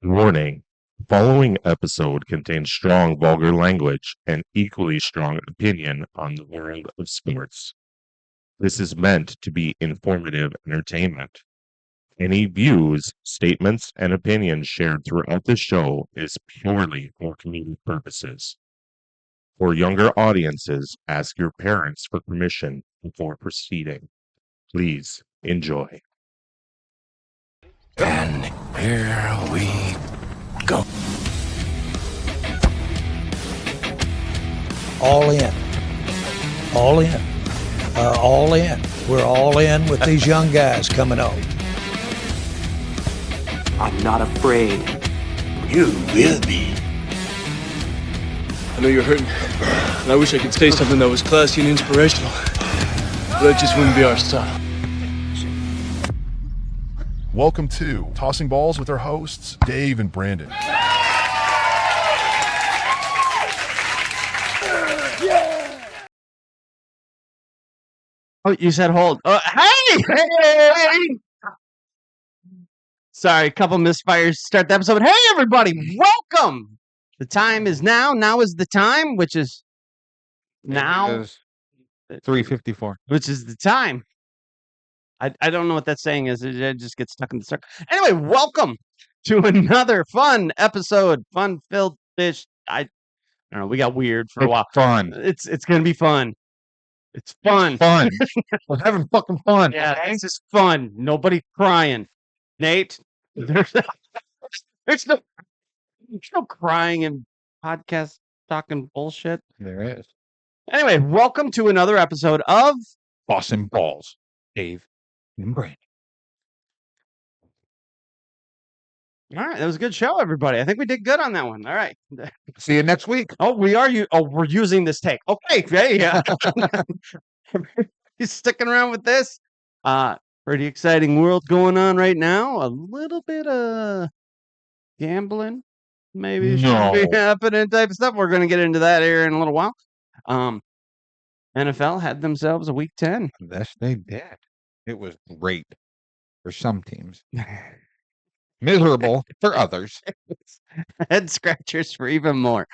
Warning: the following episode contains strong vulgar language and equally strong opinion on the world of sports. This is meant to be informative entertainment. Any views, statements, and opinions shared throughout the show is purely for comedic purposes. For younger audiences, ask your parents for permission before proceeding. Please enjoy. And here we go. All in. All in. All in. We're all in with these young guys coming up. I'm not afraid. You will be. I know you're hurting, and I wish I could say something that was classy and inspirational, but that just wouldn't be our style. Welcome to Tossing Balls with our hosts, Dave and Brandon. Oh, you said hold. Hey! Sorry, a couple misfires to start the episode. Hey, everybody, welcome. The time is now. Now is the time, which is now. 3:54. Which is the time. I don't know what that saying is. It just gets stuck in the circle. Anyway, welcome to another fun episode. Fun-filled fish. I don't know. We got weird for a while. Fun. It's gonna be fun. It's fun. Fun. We're having fucking fun. Yeah, this is fun. Nobody crying. Nate, there's no crying in podcast talking bullshit. There is. Anyway, welcome to another episode of Tossing Balls. Dave and Brandon. All right, that was a good show, everybody. I think we did good on that one. All right. See you next week. Oh, we're using this take. Okay, yeah. He's sticking around with this. Pretty exciting world going on right now. A little bit of gambling, maybe should be happening type of stuff. We're going to get into that here in a little while. NFL had themselves a week 10. Yes, they did. It was great for some teams. Miserable for others. Head scratchers for even more.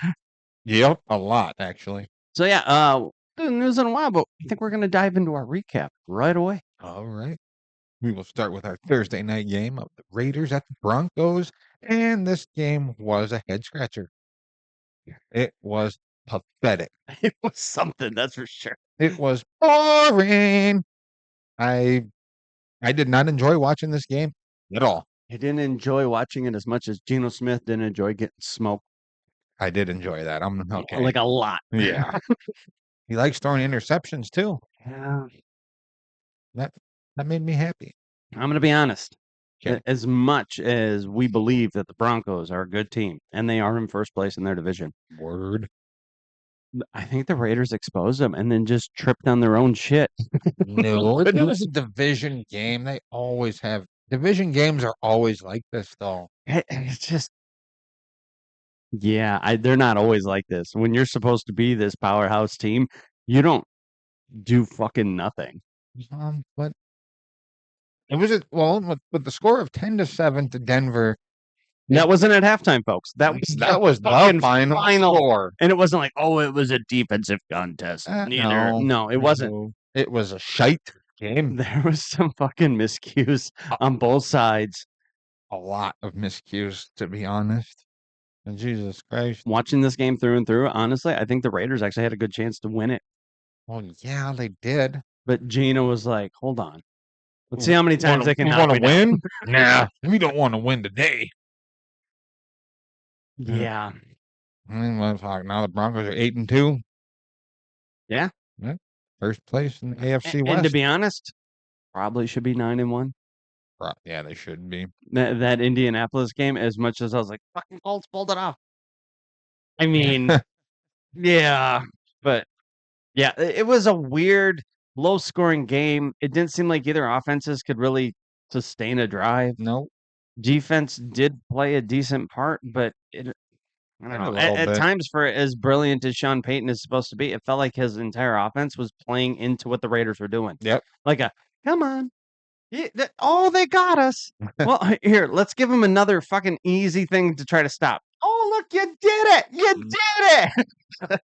Yep, a lot actually. So yeah, the news in a while, but I think we're going to dive into our recap right away. All right. We will start with our Thursday night game of the Raiders at the Broncos, and this game was a head scratcher. It was pathetic. It was something, that's for sure. It was boring. I did not enjoy watching this game at all. I didn't enjoy watching it as much as Geno Smith didn't enjoy getting smoked. I did enjoy that. I'm okay. Like a lot. Yeah. He likes throwing interceptions too. Yeah. That made me happy. I'm going to be honest. Okay. As much as we believe that the Broncos are a good team, and they are in first place in their division, Word. I think the Raiders exposed them and then just tripped on their own shit. No, it was a division game. They always have. Division games are always like this, though. It's just, yeah, they're not always like this. When you're supposed to be this powerhouse team, you don't do fucking nothing. But it was with the score of 10-7 to Denver. That wasn't at halftime, folks. That was the fucking final score. And it wasn't like, oh, it was a defensive contest. Neither. No, it wasn't. It was a shite game. There was some fucking miscues on both sides. A lot of miscues, to be honest. And Jesus Christ. Watching this game through and through, honestly, I think the Raiders actually had a good chance to win it. Well, yeah, they did. But Gino was like, hold on. Let's see how many times they can want to win. Nah, we don't want to win today. Yeah. I mean, let's talk. Now the Broncos are 8-2. Yeah. First place in the AFC West. And to be honest, probably should be 9-1. Yeah, they should be. That Indianapolis game, as much as I was like, fucking Colts pulled it off. I mean, yeah. But, yeah, it was a weird, low-scoring game. It didn't seem like either offenses could really sustain a drive. No. Defense did play a decent part, but I don't know. At times, for as brilliant as Sean Payton is supposed to be, it felt like his entire offense was playing into what the Raiders were doing. Yep. Like come on, They got us. Well, here, let's give them another fucking easy thing to try to stop. Oh, look, you did it! You did it!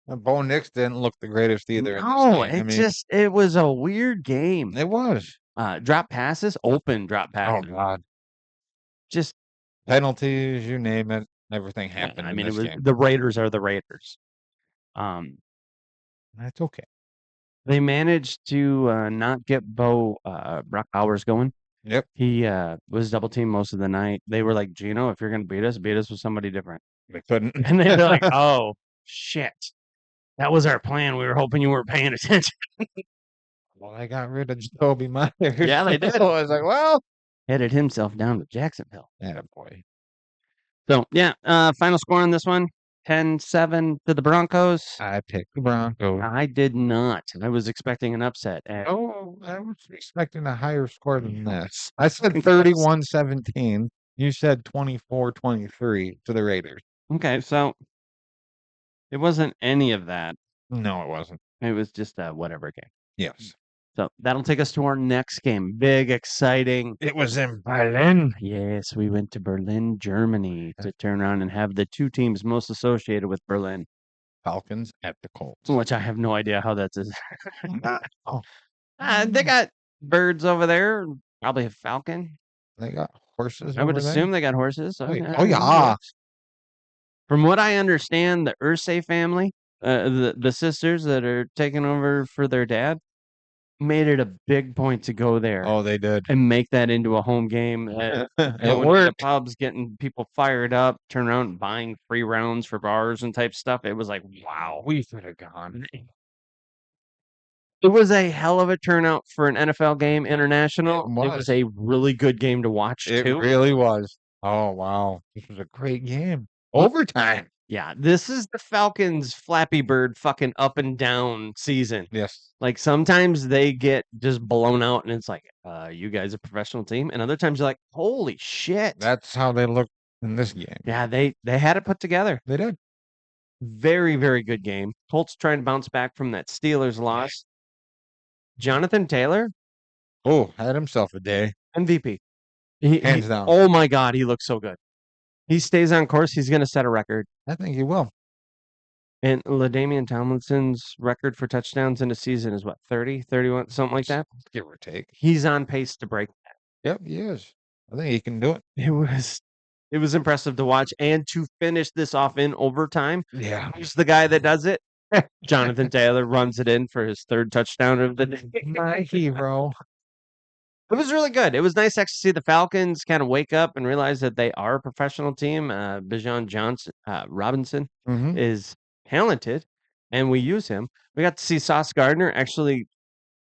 And Bo Nix didn't look the greatest either. No, in this game. it was a weird game. It was. Drop passes, open drop passes. Oh God, Just penalties, you name it, everything happened. I in mean, this it was game. the Raiders are the Raiders. That's okay. They managed to not get Brock Bowers going. Yep. He was double teamed most of the night. They were like, Gino, if you're gonna beat us with somebody different. They couldn't. And they're like, oh shit. That was our plan. We were hoping you weren't paying attention. Well, I got rid of Jacoby Myers. Yeah, they did. I was like, well, Headed himself down to Jacksonville. boy. So yeah, final score on this one, 10-7 to the Broncos. I picked the Broncos. I did not. I was expecting an upset. And Oh, I was expecting a higher score than this. I said 31-17. You said 24-23 to the Raiders. okay, so it wasn't any of that. No, it wasn't. It was just a whatever game. Yes. So that'll take us to our next game. Big, exciting. It was in Berlin. Yes, we went to Berlin, Germany to turn around and have the two teams most associated with Berlin, Falcons at the Colts. which I have no idea how that's. Oh, They got birds over there, probably a falcon. they got horses. I would over there? assume they got horses. Oh, yeah. I Oh, don't know. yeah. From what I understand, the Ursay family, the sisters that are taking over for their dad, made it a big point to go there Oh, they did. and make that into a home game. It Going to the worked. pubs, getting people fired up, turn around and buying free rounds for bars and type stuff. It was like, wow. We could have gone. It was a hell of a turnout for an NFL game, international. It was was. a really good game to watch It too. really was. Oh, wow. This was a great game. Overtime. Yeah, this is the Falcons' Flappy Bird fucking up and down season. Yes. Like sometimes they get just blown out, and it's like, you guys are a professional team, and other times you're like, holy shit. That's how they looked in this game. Yeah, they had it put together. They did. Very, very good game. Colts trying to bounce back from that Steelers loss. Jonathan Taylor, Oh, had himself a day. MVP. Hands down. Oh my God, he looks so good. He stays on course. He's going to set a record. I think he will. And LaDainian Tomlinson's record for touchdowns in a season is what, 30, 31, something like that? Give or take. He's on pace to break that. Yep, he is. I think he can do it. It was impressive to watch and to finish this off in overtime. Yeah. Who's the guy that does it? Jonathan Taylor runs it in for his third touchdown of the day. My hero. It was really good. It was nice to see the Falcons kind of wake up and realize that they are a professional team. Bijan Johnson, Robinson Mm-hmm. is talented, and we use him. We got to see Sauce Gardner actually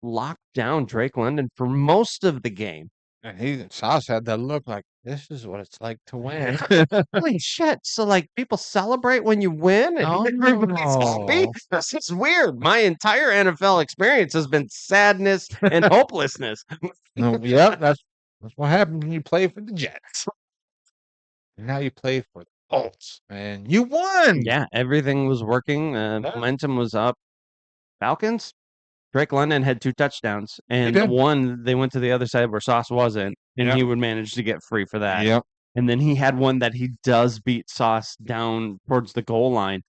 lock down Drake London for most of the game. And Sauce had that look like, this is what it's like to win. Holy shit. So, like, people celebrate when you win and Oh, everybody's happy? no. This is weird. My entire NFL experience has been sadness and hopelessness. No, yeah, that's what happens when you play for the Jets. And now you play for the Colts. And you won. Yeah, everything was working. Momentum was up. Falcons, Drake London had 2 touchdowns, and the did. one they went to the other side where Sauce wasn't, and Yep. he would manage to get free for that. Yep. And then he had one that he does beat Sauce down towards the goal line.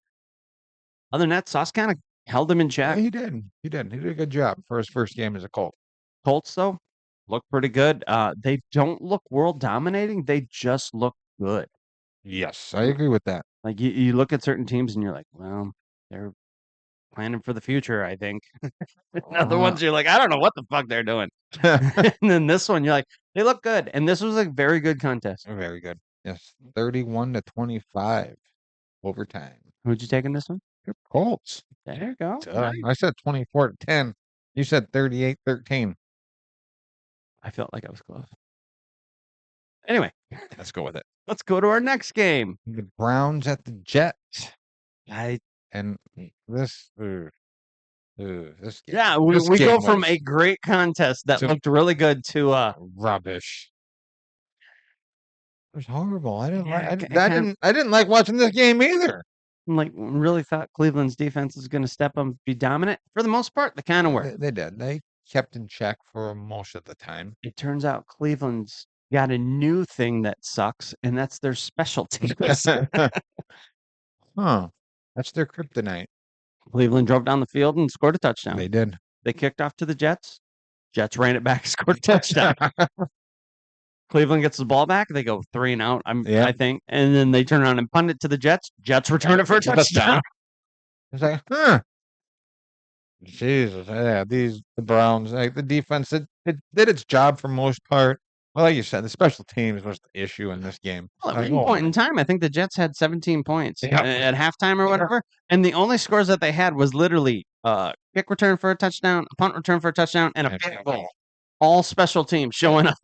Other than that, Sauce kind of held him in Yeah, check. he did. He did. He did a good job for his first game as a Colt. Colts, though, look pretty good. They don't look world dominating. They just look good. Yes, I agree with that. Like you look at certain teams and you're like, well, they're planning for the future, I think. And other ones you're like, I don't know what the fuck they're doing. And then this one, you're like, they look good. And this was a very good contest. Very good. Yes, 31-25 overtime. Who'd you take in this one? Good Colts. There you go. Nice. I said 24-10. You said 38-13. I felt like I was close. Anyway, Let's go with it. let's go to our next game. The Browns at the Jets. I And this this game, Yeah, we this go game from was a great contest that to- looked really good to rubbish. It was horrible. I didn't Yeah, like. I I didn't like watching this game either. like really thought Cleveland's defense is going to step up and be dominant. For the most part, they kind of were. They did. They kept in check for most of the time. It turns out Cleveland's got a new thing that sucks, and that's their special teams. Huh. That's their kryptonite. Cleveland drove down the field and scored a touchdown. They did. They kicked off to the Jets. Jets ran it back, scored a touchdown. Cleveland gets the ball back. They go 3 and out, Yeah. I think. And then they turn around and punt it to the Jets. Jets return it for a touchdown. It's like, huh. Jesus. Yeah, the Browns, like the defense, it did its job for most part. Well, like you said, the special teams was the issue in this game. Well, at Like, one oh, point in time, I think the Jets had 17 points Yep. at halftime or whatever. And the only scores that they had was literally kick return for a touchdown, a punt return for a touchdown, and a And field field goal. All special teams showing up.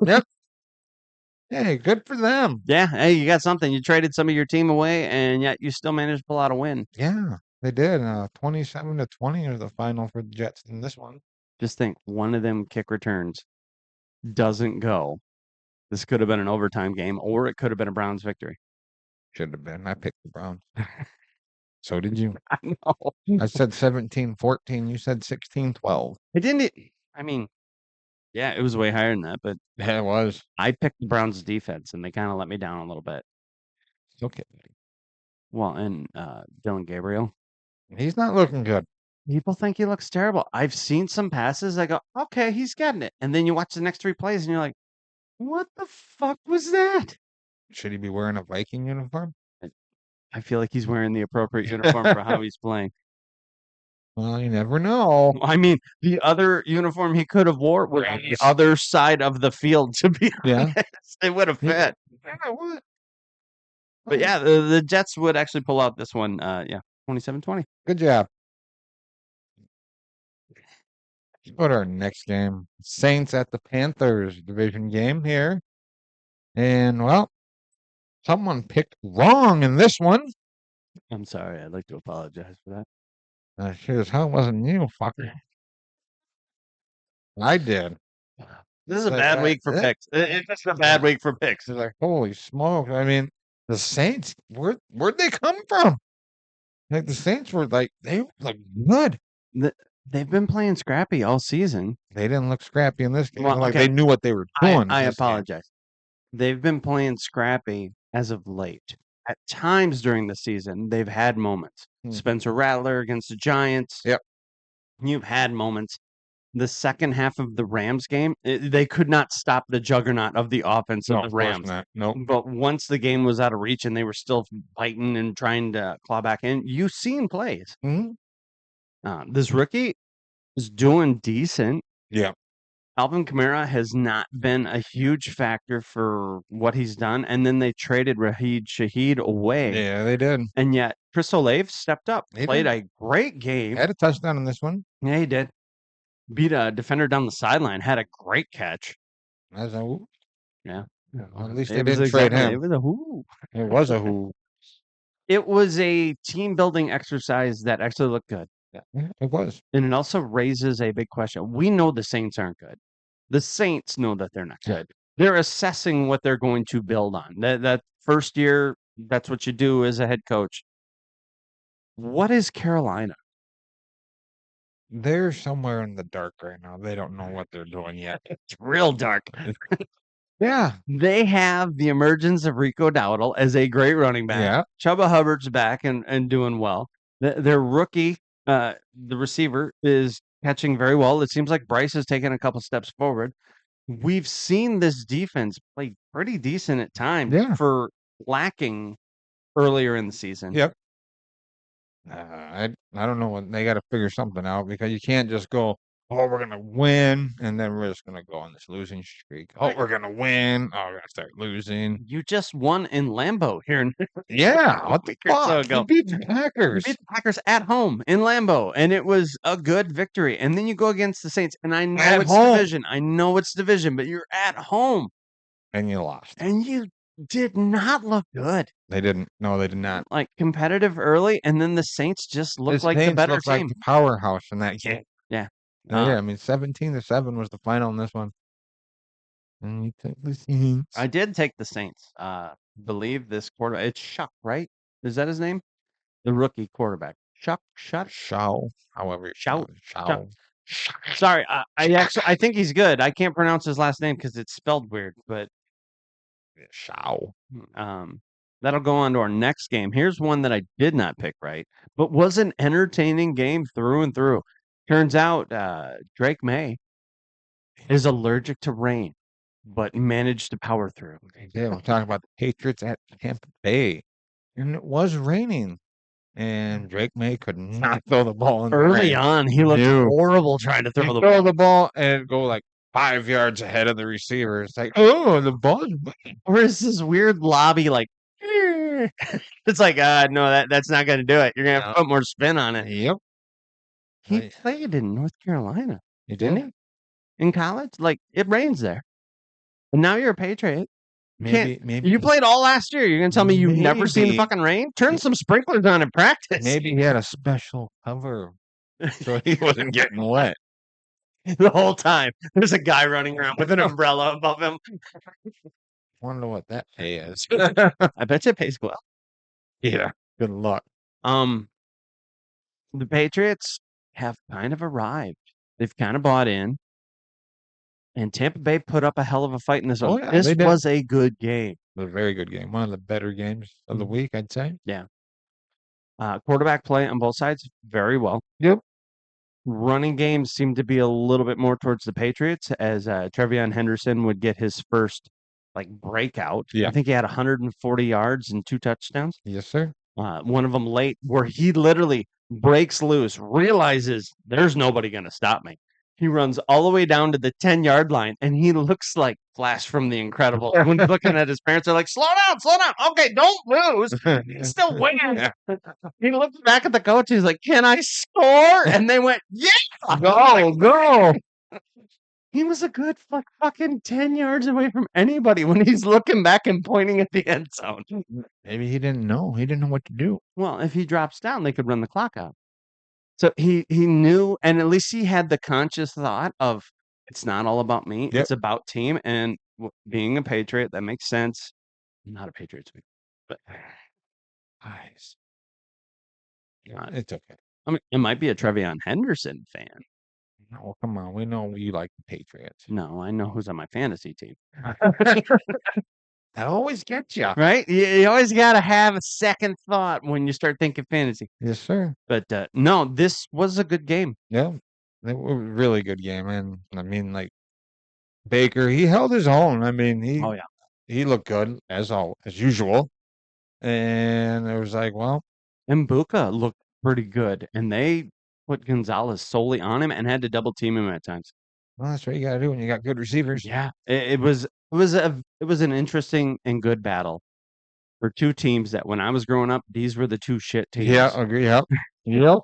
hey, good for them. Yeah, hey, you got something. You traded some of your team away, and yet you still managed to pull out a win. Yeah, they did. 27-20 is the final for the Jets in this one. Just think, one of them kick returns doesn't go. This could have been an overtime game, or it could have been a Browns victory. Should have been. I picked the Browns. So did you. I know. I said 17-14. You said 16-12. It didn't. I mean, yeah, it was way higher than that, but Yeah, it was. I picked the Browns' defense, and they kind of let me down a little bit. It's okay. Well, and Dylan Gabriel. He's not looking good. People think he looks terrible. I've seen some passes. I go, okay, he's getting it. And then you watch the next 3 plays, and you're like, what the fuck was that? Should he be wearing a Viking uniform? I feel like he's wearing the appropriate uniform for how he's playing. Well, you never know. I mean, the other uniform he could have wore was on the other side of the field, to be Yeah. honest. It would have fit. Yeah, what? But yeah, the Jets would actually pull out this one. 27-20. Good job. Let's go to our next game. Saints at the Panthers division game here. And, well, someone picked wrong in this one. I'm sorry. I'd like to apologize for that. Sure as hell wasn't you, fucker. I did. This is a But, bad week for picks. It's just a bad week for picks. It's like, holy smoke. I mean, the Saints, where'd they come from? Like, the Saints were like, they look good. They've been playing scrappy all season. They didn't look scrappy in this game. Well, Like, okay. they knew what they were doing. I in this game. apologize. They've been playing scrappy as of late. At times during the season, they've had moments. Mhm. Spencer Rattler against the Giants. Yep. You've had moments. The second half of the Rams game, they could not stop the juggernaut of the offense No, of the of course Rams. not. Nope. But once the game was out of reach and they were still fighting and trying to claw back in, you've seen plays. Mhm. This rookie is doing decent. Yeah. Alvin Kamara has not been a huge factor for what he's done. And then they traded Raheed Shaheed away. Yeah, they did. And yet Chris Olave stepped up, He played did. a great game. Had a touchdown in this one. Yeah, he did. Beat a defender down the sideline, had a great catch. As a who? Yeah. Well, at least It they was didn't trade exactly- It him. was a whoo. It was a who. It was a team building exercise that actually looked good. Yeah, it was. And it also raises a big question. We know the Saints aren't good. The Saints know that they're not good. They're assessing what they're going to build on. That first year, that's what you do as a head coach. What is Carolina? They're somewhere in the dark right now. They don't know what they're doing yet. It's real dark. Yeah. They have the emergence of Rico Dowdle as a great running back. Yeah. Chuba Hubbard's back and doing well. Their rookie, the receiver, is catching very well. It seems like Bryce has taken a couple steps forward. We've seen this defense play pretty decent at times Yeah. for lacking earlier in the season. Yep. I don't know what they got to figure something out because you can't just go, oh, we're gonna win, and then we're just gonna go on this losing streak. Oh, we're gonna win. Oh, we're gonna start losing. You just won in Lambeau here. Yeah, what the week or so fuck? ago. You beat the Packers. Beat the Packers at home in Lambeau, and it was a good victory. And then you go against the Saints, and I know At it's home. division. I know it's division, but you're at home, And you lost. and you did not look good. They didn't. No, they did not. Like competitive early, and then the Saints just looked The like the Saints better looked team. like the powerhouse in that game. Yeah. Yeah, I mean, 17-7 was the final in this one. And you took the Saints. I did take the Saints. Believe this quarterback. It's Shuck, right? Is that his name? The rookie quarterback. Shuck. Shaw, however you Shout. Shaw. Sorry, I think he's good. I can't pronounce his last name because it's spelled weird, but Shao. that'll go on to our next game. Here's one that I did not pick right, but was an entertaining game through and through. Turns out Drake May is allergic to rain, but managed to power through. Yeah, we're talking about the Patriots at Tampa Bay, and it was raining, and Drake May could not throw the ball in the Early rain. on, he looked No. horrible trying to He throw the throw ball. the ball and go like 5 yards ahead of the receiver. It's like, oh, the ball. Or is this weird lobby like? It's like, no, that's not going to do it. You're going to have to put more spin on it. Yep, He Right. played in North Carolina, he didn't did. he? In college, like it rains there, and now you're a Patriot. Maybe You played all last year. You're gonna tell me you've never seen Maybe. fucking rain? Turn some sprinklers on in practice. Maybe he had a special cover, so he wasn't getting wet. The whole time there's a guy running around with an umbrella above him. Wonder what that pay is. I bet you it pays well. Yeah. Good luck. The Patriots have kind of arrived. They've kind of bought in. And Tampa Bay put up a hell of a fight in this one. Oh, yeah, This they did. was a good game. It was a very good game. One of the better games of the week, I'd say. Quarterback play on both sides, very well. Yep. Running games seemed to be a little bit more towards the Patriots as Trevion Henderson would get his first like breakout. Yeah. I think he had 140 yards and 2 touchdowns. Yes, sir. One of them late where he literally breaks loose, realizes there's nobody going to stop me. He runs all the way down to the 10-yard line, and he looks like Flash from The Incredibles. When he's looking at his parents, they're like, slow down. Okay, don't lose. He's still winning. He looked back at the coach. He's like, can I score? And they went, yeah. Go. He was a good fucking 10 yards away from anybody when he's looking back and pointing at the end zone. Maybe he didn't know. He didn't know what to do. Well, if he drops down, they could run the clock out. So he knew, and at least he had the conscious thought of it's not all about me. Yep. It's about team. And being a Patriot, that makes sense. I'm not a Patriots fan, but Eyes. It's okay. I mean, it might be a Trevion Henderson fan. No, come on. We know you like the Patriots. No, I know who's on my fantasy team. That always gets you. Right? You always got to have a second thought when you start thinking fantasy. Yes, sir. But no, this was a good game. Yeah. It was a really good game. And I mean, like, Baker, he held his own. I mean, he looked good as usual. And it was like, well, Mbuka looked pretty good, and they put Gonzalez solely on him and had to double team him at times. well, that's what you got to do when you got good receivers. Yeah, it was an interesting and good battle for two teams that when I was growing up, these were the two shit teams. Yeah, agree. Yep. Yep.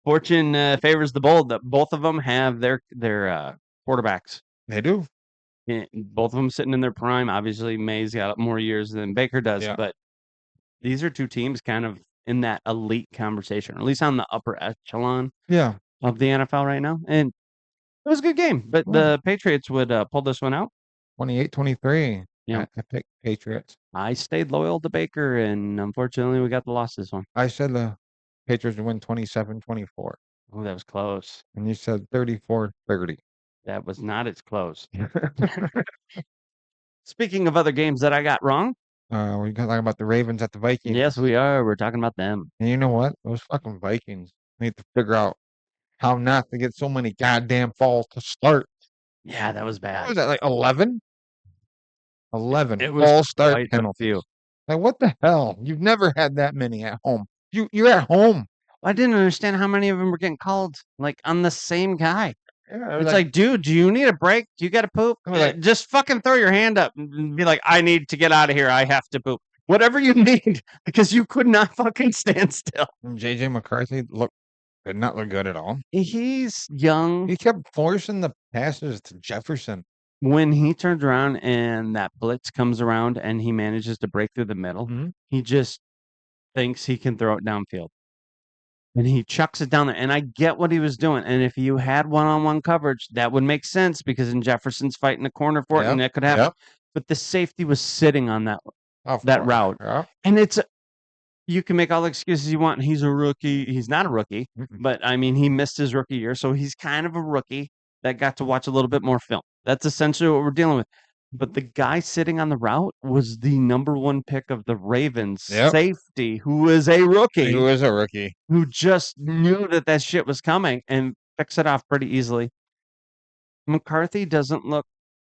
Fortune favors the bold. That both of them have their quarterbacks. They do. Both of them sitting in their prime. Obviously, May's got more years than Baker does, Yeah. but these are two teams kind of in that elite conversation, or at least on the upper echelon Yeah. of the NFL right now. And it was a good game, but the Patriots would pull this one out. 28-23. Yeah. I picked Patriots. I stayed loyal to Baker, and unfortunately, we got the loss this one. I said the Patriots would win 27-24. Oh, that was close. And you said 34-30. That was not as close. Speaking of other games that I got wrong, We're talking about the Ravens at the Vikings. yes, we are. We're talking about them. And you know what? Those fucking Vikings need to figure out how not to get so many goddamn falls to start. Yeah, that was What bad. was that, like 11? 11 It was false start quite a penalties. few. Like, what the hell? You've never had that many at home. You're at home. I didn't understand how many of them were getting called like on the same guy. Yeah, It's like, dude, do you need a break? Do you got to poop? I was like- Just fucking throw your hand up and be like, I need to get out of here. I have to poop. Whatever you need, because you could not fucking stand still. JJ McCarthy did not look good at all. He's young. He kept forcing the passes to Jefferson. When he turns around and that blitz comes around and he manages to break through the middle, Mhm. he just thinks he can throw it downfield. And he chucks it down there. And I get what he was doing. And if you had one-on-one coverage, that would make sense because in Jefferson's fighting the corner for it and that could happen. Yep. But the safety was sitting on that Of that course. route. Yeah. And it's you can make all the excuses you want. He's a rookie. He's not a rookie, but I mean, he missed his rookie year, so he's kind of a rookie that got to watch a little bit more film. That's essentially what we're dealing with. But the guy sitting on the route was the number 1 pick of the Ravens Yep. safety, who is a rookie, Who is a rookie? who just knew that shit was coming and fixed it off pretty easily. McCarthy doesn't look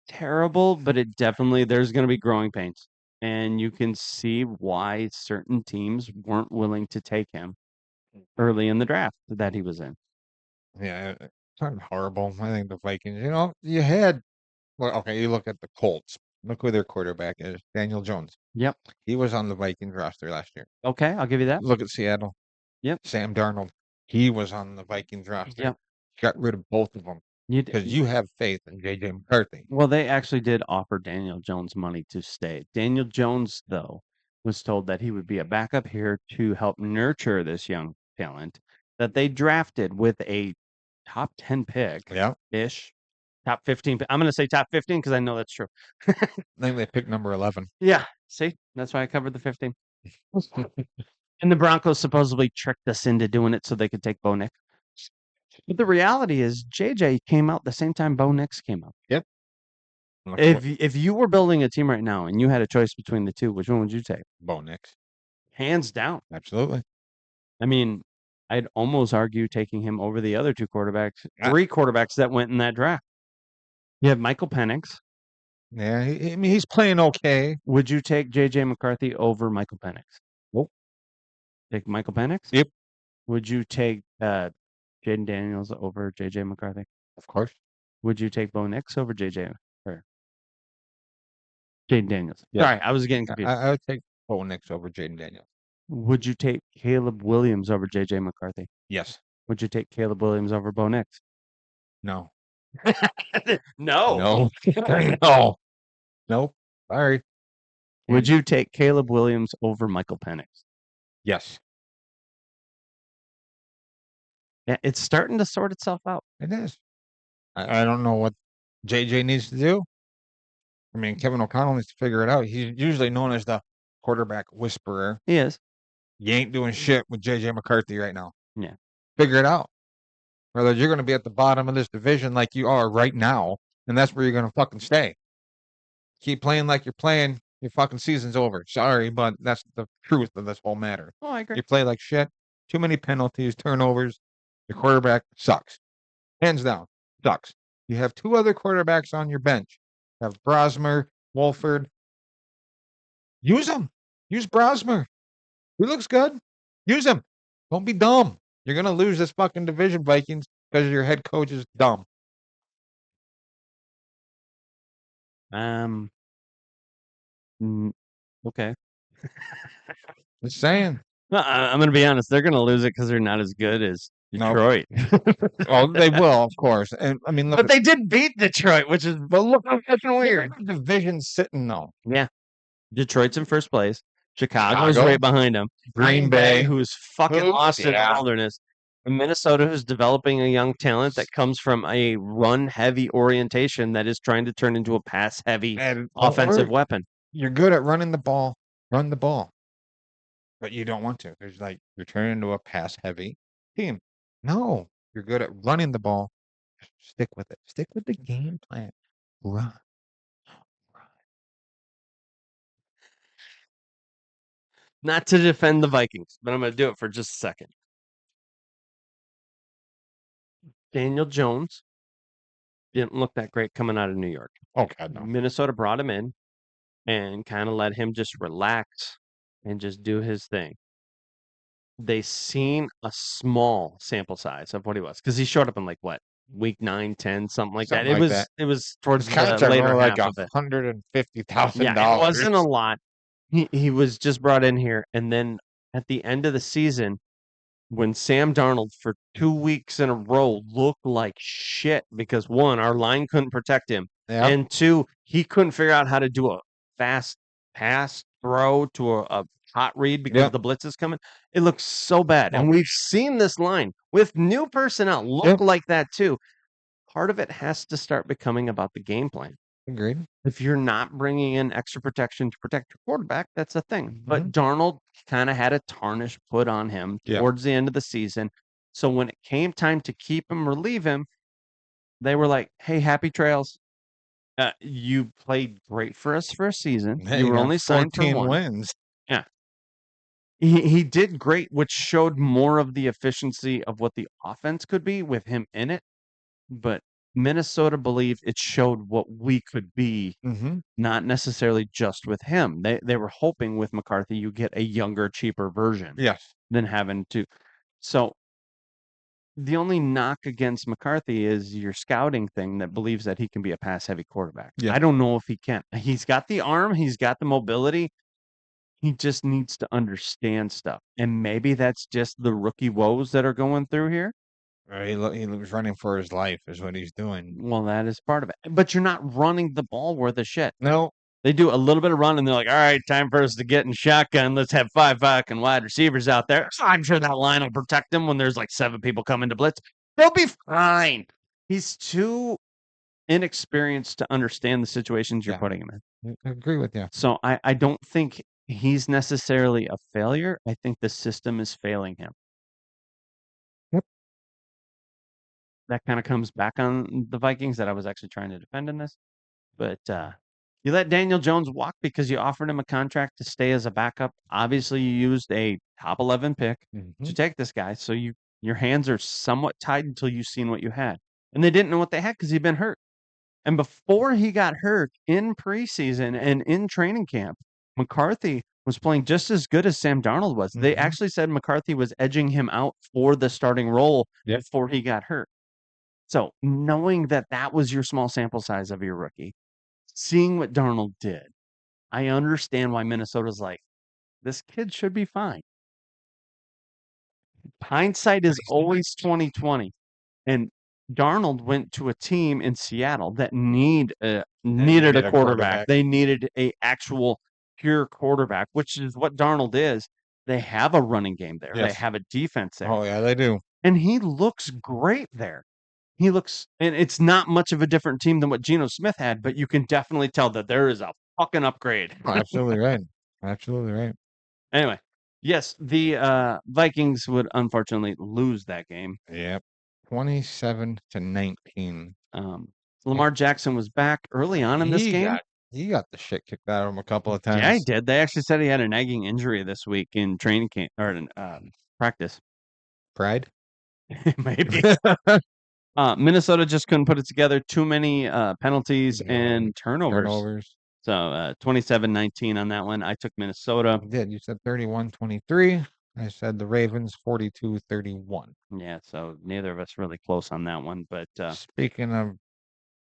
terrible, but it definitely there's going to be growing pains, and you can see why certain teams weren't willing to take him early in the draft that he was in. Yeah, it's not horrible. I think the Vikings, you had, well, okay, you look at the Colts. Look who their quarterback is, Daniel Jones. Yep. He was on the Vikings roster last year. Okay, I'll give you that. Look at Seattle. Yep. Sam Darnold. He was on the Vikings roster. Yep. Got rid of both of them because you have faith in J.J. McCarthy. Well, they actually did offer Daniel Jones money to stay. Daniel Jones, though, was told that he would be a backup here to help nurture this young talent that they drafted with a top 10 pick Yeah. ish. Top 15. I'm going to say top 15 because I know that's true. I think they picked number 11. Yeah. See, that's why I covered the 15. And the Broncos supposedly tricked us into doing it so they could take Bo Nix. But the reality is, JJ came out the same time Bo Nix came out. Yep. If you were building a team right now and you had a choice between the two, which one would you take? Bo Nix. Hands down. Absolutely. I mean, I'd almost argue taking him over the other 2 quarterbacks, 3 quarterbacks that went in that draft. You have Michael Penix. Yeah, I mean, he's playing okay. Would you take J.J. McCarthy over Michael Penix? Nope. Take Michael Penix? Yep. Would you take Jaden Daniels over J.J. McCarthy? Of course. Would you take Bo Nix over J.J. or Jaden Daniels? Yeah. Sorry, I was getting confused. I would take Bo Nix over Jaden Daniels. Would you take Caleb Williams over J.J. McCarthy? Yes. Would you take Caleb Williams over Bo Nix? No. No. No. No. Nope. Sorry. Would you take Caleb Williams over Michael Penix? Yes. Yeah, it's starting to sort itself out. It is. I don't know what JJ needs to do. I mean, Kevin O'Connell needs to figure it out. He's usually known as the quarterback whisperer. He is. You ain't doing shit with JJ McCarthy right now. Yeah. Figure it out. Whether you're going to be at the bottom of this division like you are right now, and that's where you're going to fucking stay. Keep playing like you're playing, your fucking season's over. Sorry, but that's the truth of this whole matter. Oh, I agree. You play like shit, too many penalties, turnovers. Your quarterback sucks. Hands down, sucks. You have 2 other quarterbacks on your bench. You have Brosmer, Wolford. Use them. Use Brosmer. He looks good. Use him. Don't be dumb. You're going to lose this fucking division, Vikings, because your head coach is dumb. Okay. Just saying. No, I'm going to be honest. They're going to lose it because they're not as good as Detroit. Well, they will, of course. And I mean, look, But they did beat Detroit, which is look how fucking weird. The division's sitting though. Yeah. Detroit's in first place. Chicago's Chicago. right behind them. Green Bay. who's fucking Who- lost in the yeah. wilderness. And Minnesota, who's developing a young talent that comes from a run-heavy orientation that is trying to turn into a pass-heavy And offensive or weapon. you're good at running the ball. Run the ball. But you don't want to. There's like you're turning into a pass heavy team. No. You're good at running the ball. Stick with it. Stick with the game plan. Run. Not to defend the Vikings, but I'm going to do it for just a second. Daniel Jones didn't look that great coming out of New York. Oh God, no. Minnesota brought him in and kind of let him just relax and just do his thing. They seen a small sample size of what he was because he showed up in like what week 9, 10, something like Something that. like It was that. it was towards His the contract later was like half of it. $150,000. Yeah, it wasn't a lot. He was just brought in here, and then at the end of the season, when Sam Darnold for 2 weeks in a row looked like shit because 1, our line couldn't protect him, Yeah. and 2, he couldn't figure out how to do a fast pass throw to a hot read because Yep. the blitz is coming. It looks so bad, and we've seen this line with new personnel look Yep. like that too. Part of it has to start becoming about the game plan. Agreed. If you're not bringing in extra protection to protect your quarterback, that's a thing. But Mhm. Darnold kind of had a tarnish put on him Yeah. towards the end of the season. So when it came time to keep him or leave him, they were like, "Hey, happy trails. You played great for us for a season. Hey, You you were got only signed for 14 one." wins. Yeah. He did great, which showed more of the efficiency of what the offense could be with him in it. But Minnesota believed it showed what we could be, Mm-hmm. not necessarily just with him. They were hoping with McCarthy you get a younger, cheaper version Yes. than having to. So the only knock against McCarthy is your scouting thing that believes that he can be a pass heavy quarterback. Yeah. I don't know if he can. He's got the arm, he's got the mobility. He just needs to understand stuff. And maybe that's just the rookie woes that are going through here. He was running for his life, is what he's doing. Well, that is part of it. But you're not running the ball worth a shit. No. They do a little bit of run and they're like, all right, time for us to get in shotgun. Let's have 5 fucking wide receivers out there. I'm sure that line will protect them when there's like 7 people coming to blitz. They'll be fine. He's too inexperienced to understand the situations you're Yeah. putting him in. I agree with you. So I don't think he's necessarily a failure. I think the system is failing him. Yep. That kind of comes back on the Vikings that I was actually trying to defend in this. But you let Daniel Jones walk because you offered him a contract to stay as a backup. Obviously, you used a top 11 pick Mhm. to take this guy. So your hands are somewhat tied until you've seen what you had. And they didn't know what they had because he'd been hurt. And before he got hurt in preseason and in training camp, McCarthy was playing just as good as Sam Darnold was. They Mhm. actually said McCarthy was edging him out for the starting role Yep. before he got hurt. So knowing that that was your small sample size of your rookie, seeing what Darnold did, I understand why Minnesota's like, this kid should be fine. Hindsight is always 2020. And Darnold went to a team in Seattle that needed a quarterback. They needed a actual pure quarterback, which is what Darnold is. They have a running game there. They Yes. have a defense there. Oh yeah, they do. And he looks great there. He looks, and it's not much of a different team than what Geno Smith had, but you can definitely tell that there is a fucking upgrade. Oh, absolutely right. Absolutely right. Anyway, yes, the Vikings would unfortunately lose that game. Yep. 27-19. Lamar Jackson was back early on in this game. He got the shit kicked out of him a couple of times. Yeah, he did. They actually said he had a nagging injury this week in training camp or in practice. Pride. Maybe. Minnesota just couldn't put it together. Too many penalties and turnovers. So 27-19 on that one. I took Minnesota. You did. You said 31-23. I said the Ravens 42-31. Yeah, so neither of us really close on that one. But Speaking of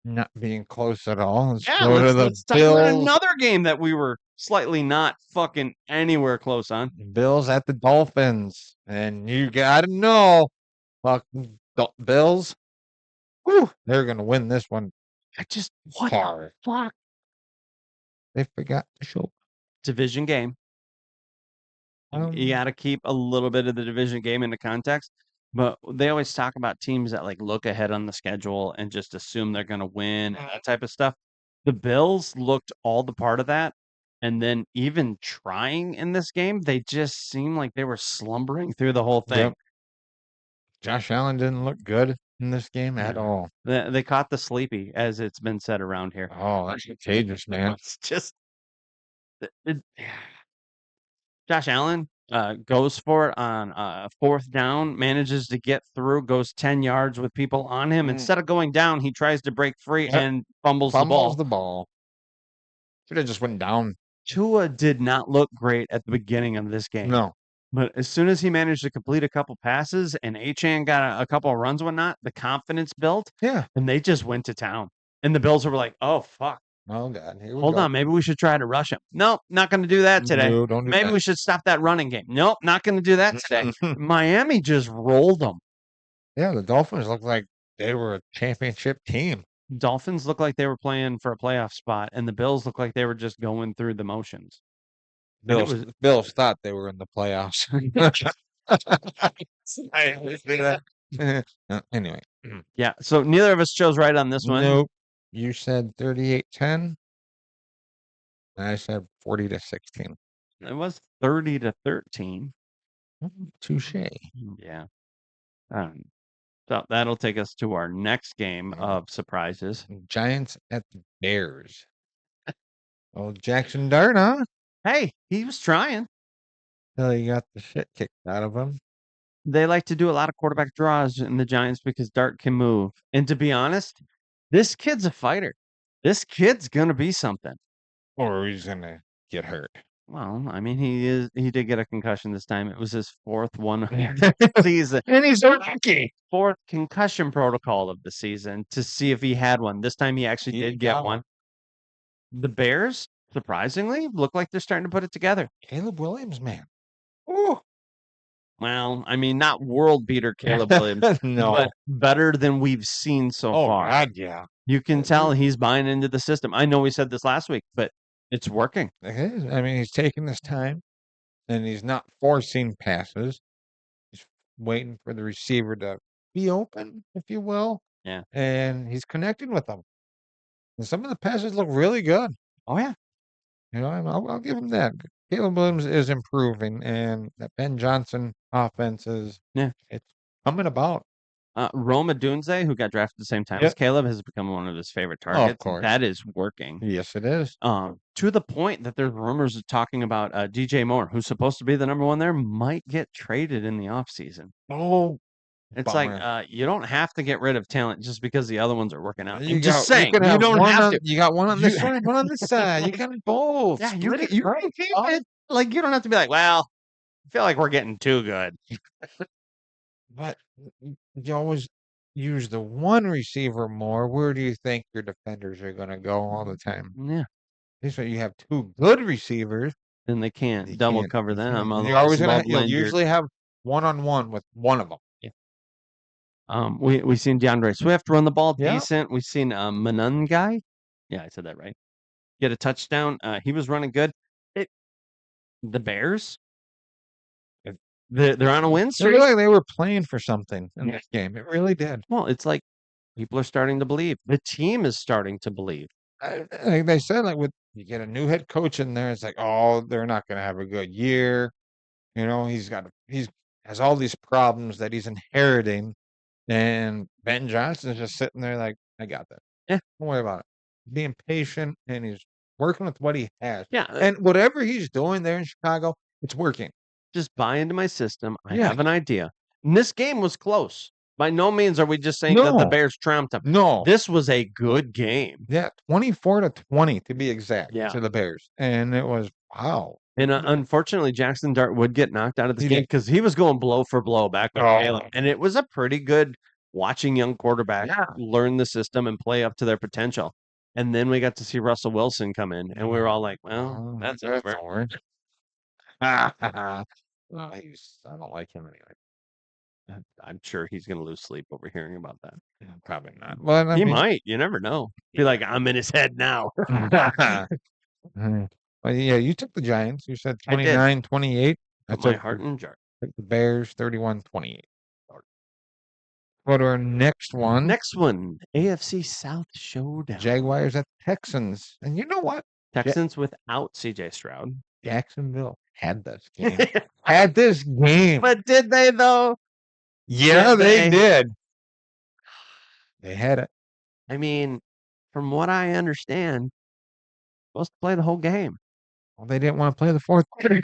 not being close at all, let's yeah, go to the let's talk about Bills. another game that we were slightly not fucking anywhere close on. Bills at the Dolphins. And you got to know, fucking Bills, whew, they're going to win this one. What hard. the fuck? They forgot to show. Division game. You got to keep a little bit of the division game into context. But they always talk about teams that like look ahead on the schedule and just assume they're going to win and that type of stuff. The Bills looked all the part of that. And then even trying in this game, they just seemed like they were slumbering through the whole thing. Yep. Josh Allen didn't look good in this game at all. They caught the sleepy, as it's been said around here. Oh, that's contagious, man. It's just Josh Allen goes for it on fourth down, manages to get through, goes 10 yards with people on him. Instead of going down, he tries to break free and fumbles the ball. Should have just went down. Tua did not look great at the beginning of this game. No. But as soon as he managed to complete a couple passes and Achane got a couple of runs and whatnot, the confidence built. Yeah. And they just went to town. And the Bills were like, oh, fuck. Oh, God. Hold on. Maybe we should try to rush him. Nope, not going to do that today. No, don't do Maybe that. we should stop that running game. Nope, not going to do that today. Miami just rolled them. Yeah, the Dolphins looked like they were a championship team. Dolphins looked like they were playing for a playoff spot, and the Bills looked like they were just going through the motions. Bills thought they were in the playoffs. I always do that. Anyway. Yeah, so neither of us chose right on this one. Nope. You said 38-10. And I said 40-16. It was 30-13. Touche. Yeah. Um, so that'll take us to our next game Oh. of surprises. Giants at the Bears. Oh, Jackson Dart, huh? Hey, he was trying. Till he got the shit kicked out of him. They like to do a lot of quarterback draws in the Giants because Dart can move. And to be honest, this kid's a fighter. This kid's gonna be something. Or he's gonna get hurt. Well, I mean, he did get a concussion this time. It was his fourth one of the season. And he's lucky. Fourth concussion protocol of the season to see if he had one. This time he actually He did get got one. The Bears, surprisingly, look like they're starting to put it together. Caleb Williams, man. Ooh. Well, I mean, not world beater Caleb Williams, No. but better than we've seen so Oh, far. God, yeah. You can tell he's buying into the system. I know we said this last week, but it's working. It is. I mean, he's taking his time, and he's not forcing passes. He's waiting for the receiver to be open, if you will. Yeah. And he's connecting with them. And some of the passes look really good. Oh yeah. You know, I'll give him that. Caleb Williams is improving, and that Ben Johnson offense is it's coming about. Roma Dunze, who got drafted at the same time as Yep. Caleb, has become one of his favorite Oh, of targets. course. That is working. Yes, it is. To the point that there's rumors of talking about DJ Moore, who's supposed to be the number one there, might get traded in the offseason. Oh, It's bummer. like you don't have to get rid of talent just because the other ones are working out. You I'm just got- saying, could you don't one have on- to. You got one on this You- side, one on this side. You got both. Yeah, you Split can, it you right can keep up. it. Like, you don't have to be like, well, I feel like we're getting too good. But you always use the one receiver more. Where do you think your defenders are going to go all the time? Yeah. This way you have two good receivers. Then they can't You double can't- cover you them. can't. You're Otherwise, always gonna. they'll You'll blend your- usually have one-on-one with one of them. we seen DeAndre Swift run the ball Yeah. decent. We've seen Manon guy. Yeah, I said that right. Get a touchdown. He was running good. The Bears. They're on a win It streak. looked like they were playing for something in this game. It really did. Well, it's like people are starting to believe. The team is starting to believe. Like they said, like with you get a new head coach in there, it's like, oh, they're not going to have a good year. You know, he's has all these problems that he's inheriting, and Ben Johnson's just sitting there like, I got that. Yeah. Don't worry about it. Being patient, and he's working with what he has. Yeah. And whatever he's doing there in Chicago, it's working. Just buy into my system. I Yeah. have an idea. And this game was close. By no means are we just saying that the No. Bears trounced them. No. This was a good game. Yeah, 24-20 to be exact Yeah. to the Bears. And it was, wow. And unfortunately, Jackson Dart would get knocked out of this He game did. because he was going blow for blow back with Oh. Caleb. And it was a pretty good watching young quarterbacks Yeah. learn the system and play up to their potential. And then we got to see Russell Wilson come in, and we were all like, well, that's over. over. I don't like him anyway. I'm sure he's going to lose sleep over hearing about that. Probably not. But I He mean, might. You never know. Be like, I'm in his head now. Well, yeah, you took the Giants. You said I did. 29-28. I Put my took heart in a jar. the Bears 31-28. Go to our next one. Next one, AFC South showdown. Jaguars at Texans. And you know what? Texans without CJ Stroud. Jacksonville had this game. Had this game. But did they though? Yeah, did they they? did. They had it. I mean, from what I understand, supposed to play the whole game. Well, they didn't want to play the fourth quarter.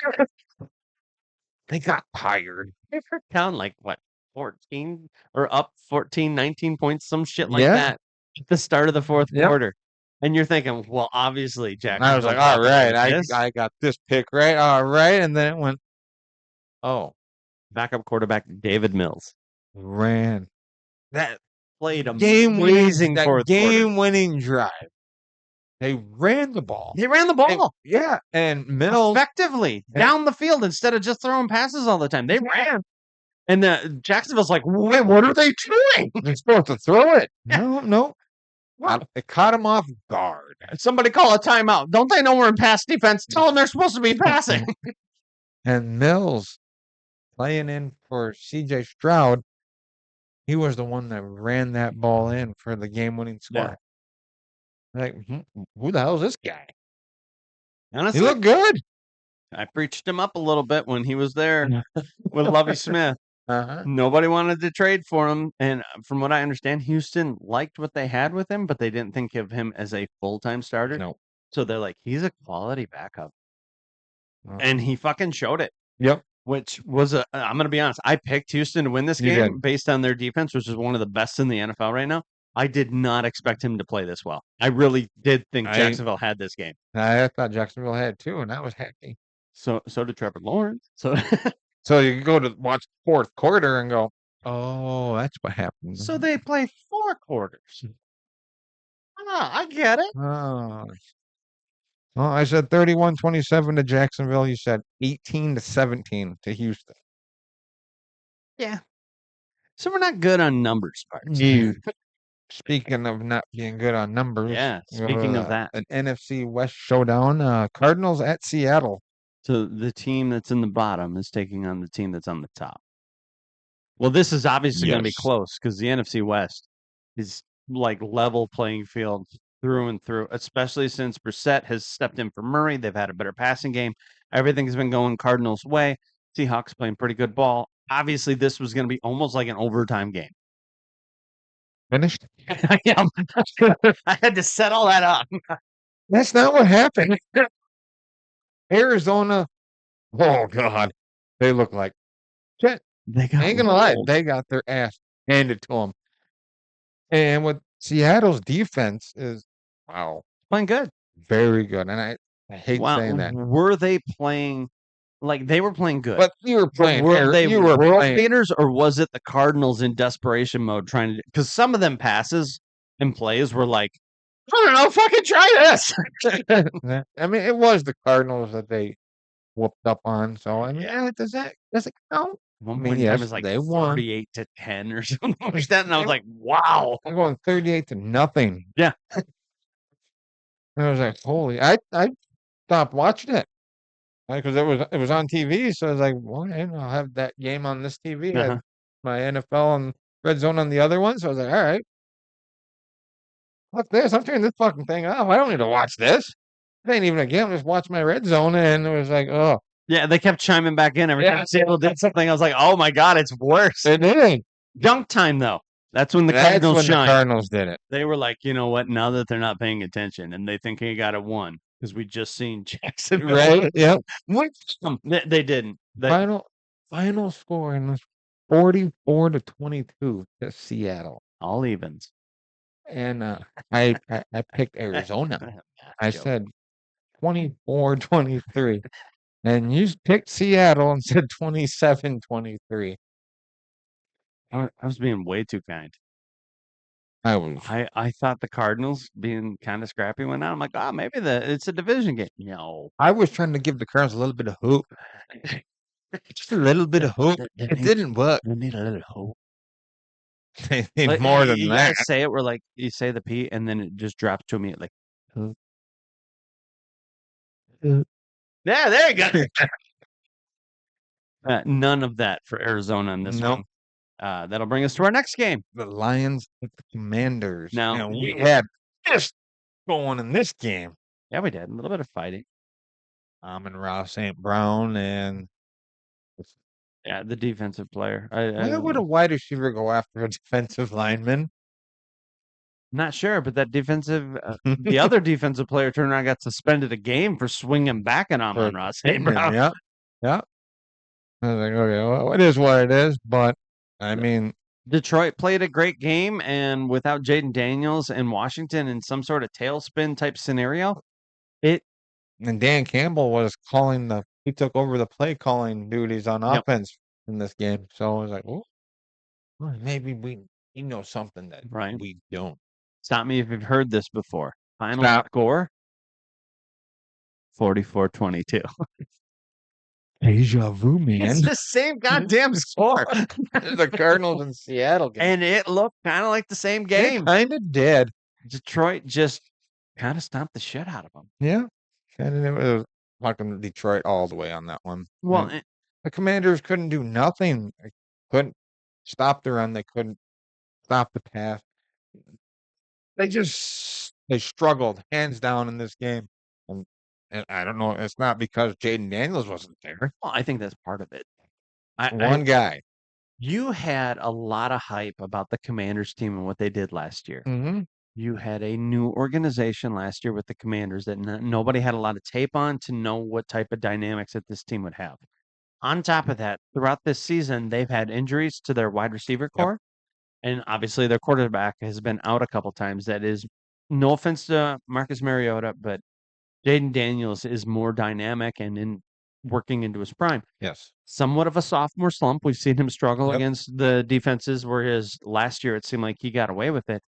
They got tired. They were down like what, 14 or up 14, 19 points, some shit like Yeah. that at the start of the fourth Yep. quarter. And you're thinking, well, obviously, Jack. And I was like, all right, I got this pick right. All right. And then it went, oh, backup quarterback David Mills ran. that played Game amazing winning, that fourth quarter. game winning drive. They ran the ball. They ran the ball Yeah. And Mills, effectively Yeah. down the field instead of just throwing passes all the time. They ran. And Jacksonville's like, wait, what are they doing? they're supposed to throw it. No. It caught him off guard. Somebody call a timeout. Don't they know we're in pass defense? Tell them they're supposed to be passing. And Mills playing in for CJ Stroud, he was the one that ran that ball in for the game winning score. Yeah. Like, who the hell is this guy? He Honestly, looked good. I preached him up a little bit when he was there with Lovey Smith. Uh-huh. Nobody wanted to trade for him, and from what I understand, Houston liked what they had with him, but they didn't think of him as a full-time starter. No. So they're like, he's a quality backup, Uh, and he fucking showed it. Yep. Which was I'm going to be honest. I picked Houston to win this You game did. based on their defense, which is one of the best in the NFL right now. I did not expect him to play this well. I really did think Jacksonville had this game. I thought Jacksonville had too, and I was happy. So did Trevor Lawrence. So So you go to watch the fourth quarter and go, oh, that's what happened. so they play 4 quarters. I get it. Oh. Well, I said 31-27 to Jacksonville. You said 18-17 to Houston. Yeah. So we're not good on numbers parts. Speaking of not being good on numbers, Yeah, speaking of that. an NFC West showdown, Cardinals at Seattle. So the team that's in the bottom is taking on the team that's on the top. Well, this is obviously going to be Yes. close because the NFC West is like level playing field through and through, especially since Brissett has stepped in for Murray. They've had a better passing game. Everything's been going Cardinals' way. Seahawks playing pretty good ball. Obviously, this was going to be almost like an overtime game. Finished? Yeah, I had to set all that up. That's not what happened. Arizona, oh God, they look like shit. They I got ain't gonna lie, rolled. they got their ass handed to them. And what Seattle's defense is, wow, Playing good. very good. And I hate saying that, Were they playing like they were playing good? but you were playing. Were they you were world playing. beaters, or was it the Cardinals in desperation mode trying to? Because some of them passes and plays were like, I don't know, fucking try this. I mean, it was the Cardinals that they whooped up on. So I mean, does it count? One I mean, point in time, yes, it was like they won. 38-10 or something like that, and I was like, wow. I'm going 38-0. Yeah. And I was like, holy! I stopped watching it because it was on TV. So I was like, well, I'll have that game on this TV. I had my NFL and Red Zone on the other one. So I was like, all right, fuck this! I'm turning this fucking thing off. I don't need to watch this. It ain't even a game. Just watch my Red Zone, and it was like, oh, Yeah, they kept chiming back in every time Seattle did something. I was like, oh my god, it's worse. it did. Dunk time though. That's when the That's Cardinals when the shine. Cardinals did it. They were like, you know what? Now that they're not paying attention and they think he got it won because we just seen Jacksonville. Right? Yep. They didn't. Final score in was 44-22 to Seattle. All evens. And I picked Arizona. I said 24-23. And you picked Seattle and said 27-23. I was being way too kind. I was. I thought the Cardinals being kind of scrappy went out. I'm like, oh, maybe it's a division game. No. I was trying to give the Cardinals a little bit of hope. Just a little bit of hope. It didn't work. They need a little hope. They need more than you that. gotta say it where like you say the P and then it just drops to me like hope. Yeah, there you go. None of that for Arizona in this one. That'll bring us to our next game. The Lions with the Commanders. Now, we had this going in this game. Yeah, we did. A little bit of fighting. Amon-Ra St. Brown and the defensive player. why would a wide receiver go after a defensive lineman? Not sure, but that the other defensive player turned around and got suspended a game for swinging back at Amon-Ra St. Brown. Yeah. I was like, okay, well, it is what it is, but I mean, Detroit played a great game, and without Jaden Daniels and Washington in some sort of tailspin type scenario, and Dan Campbell was he took over the play calling duties on offense in this game. So I was like, well, maybe we know something that we don't. Stop me if you've heard this before. Final score 44-22. Deja vu, man. It's the same goddamn score. The Cardinals and Seattle game. And it looked kind of like the same game. It kind of did. Detroit just kind of stomped the shit out of them. Yeah. And it was fucking Detroit all the way on that one. Well, the Commanders couldn't do nothing. They couldn't stop the run. They couldn't stop the pass. They just They struggled hands down in this game, and I don't know. It's not because Jaden Daniels wasn't there. Well, I think that's part of it. I One guy. you had a lot of hype about the Commanders team and what they did last year. Mm-hmm. You had a new organization last year with the Commanders that nobody had a lot of tape on to know what type of dynamics that this team would have. On top of that, throughout this season, they've had injuries to their wide receiver Yep. core, and obviously their quarterback has been out a couple times. That is no offense to Marcus Mariota, but Jaden Daniels is more dynamic and in working into his prime. Yes. Somewhat of a sophomore slump. We've seen him struggle Yep. against the defenses, whereas last year it seemed like he got away with it.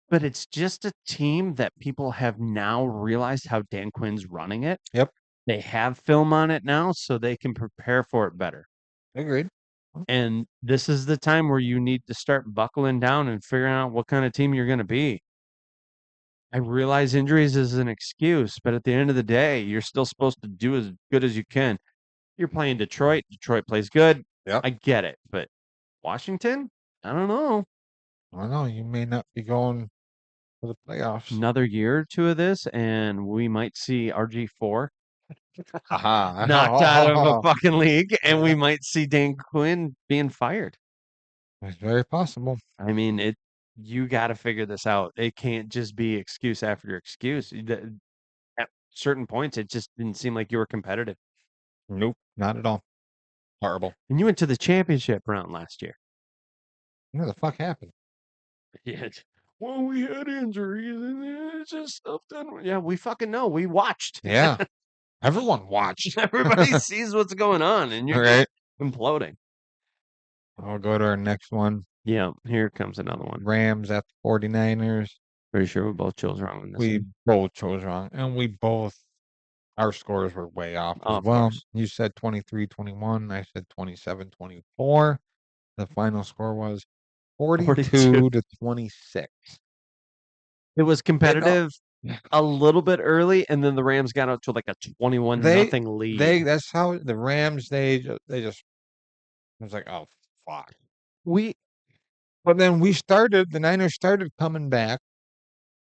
But it's just a team that people have now realized how Dan Quinn's running it. Yep. They have film on it now, so they can prepare for it better. Agreed. And this is the time where you need to start buckling down and figuring out what kind of team you're going to be. I realize injuries is an excuse, but at the end of the day, you're still supposed to do as good as you can. You're playing Detroit. Detroit plays good. Yep. I get it, but Washington, I don't know. I don't know. You may not be going for the playoffs. Another year or two of this, and we might see RG4 Aha. knocked out of a fucking league, and we might see Dan Quinn being fired. It's very possible. I mean, you got to figure this out. It can't just be excuse after excuse. At certain points, it just didn't seem like you were competitive. Nope, not at all. Horrible. And you went to the championship round last year. What the fuck happened? Yeah. Well, we had injuries and it's just stuff done. Yeah, we fucking know. We watched. Yeah. Everyone watched. Everybody sees what's going on, and you're Right. imploding. I'll go to our next one. Yeah, here comes another one. Rams at the 49ers. Pretty sure we both chose wrong on this We one. both chose wrong. And our scores were way off Oh, as of well. course. You said 23-21. I said 27-24. The final score was 42 to 26. It was competitive a little bit early, and then the Rams got out to like a 21-0 lead. That's how the Rams, they just, it was like, oh, fuck. But then the Niners started coming back,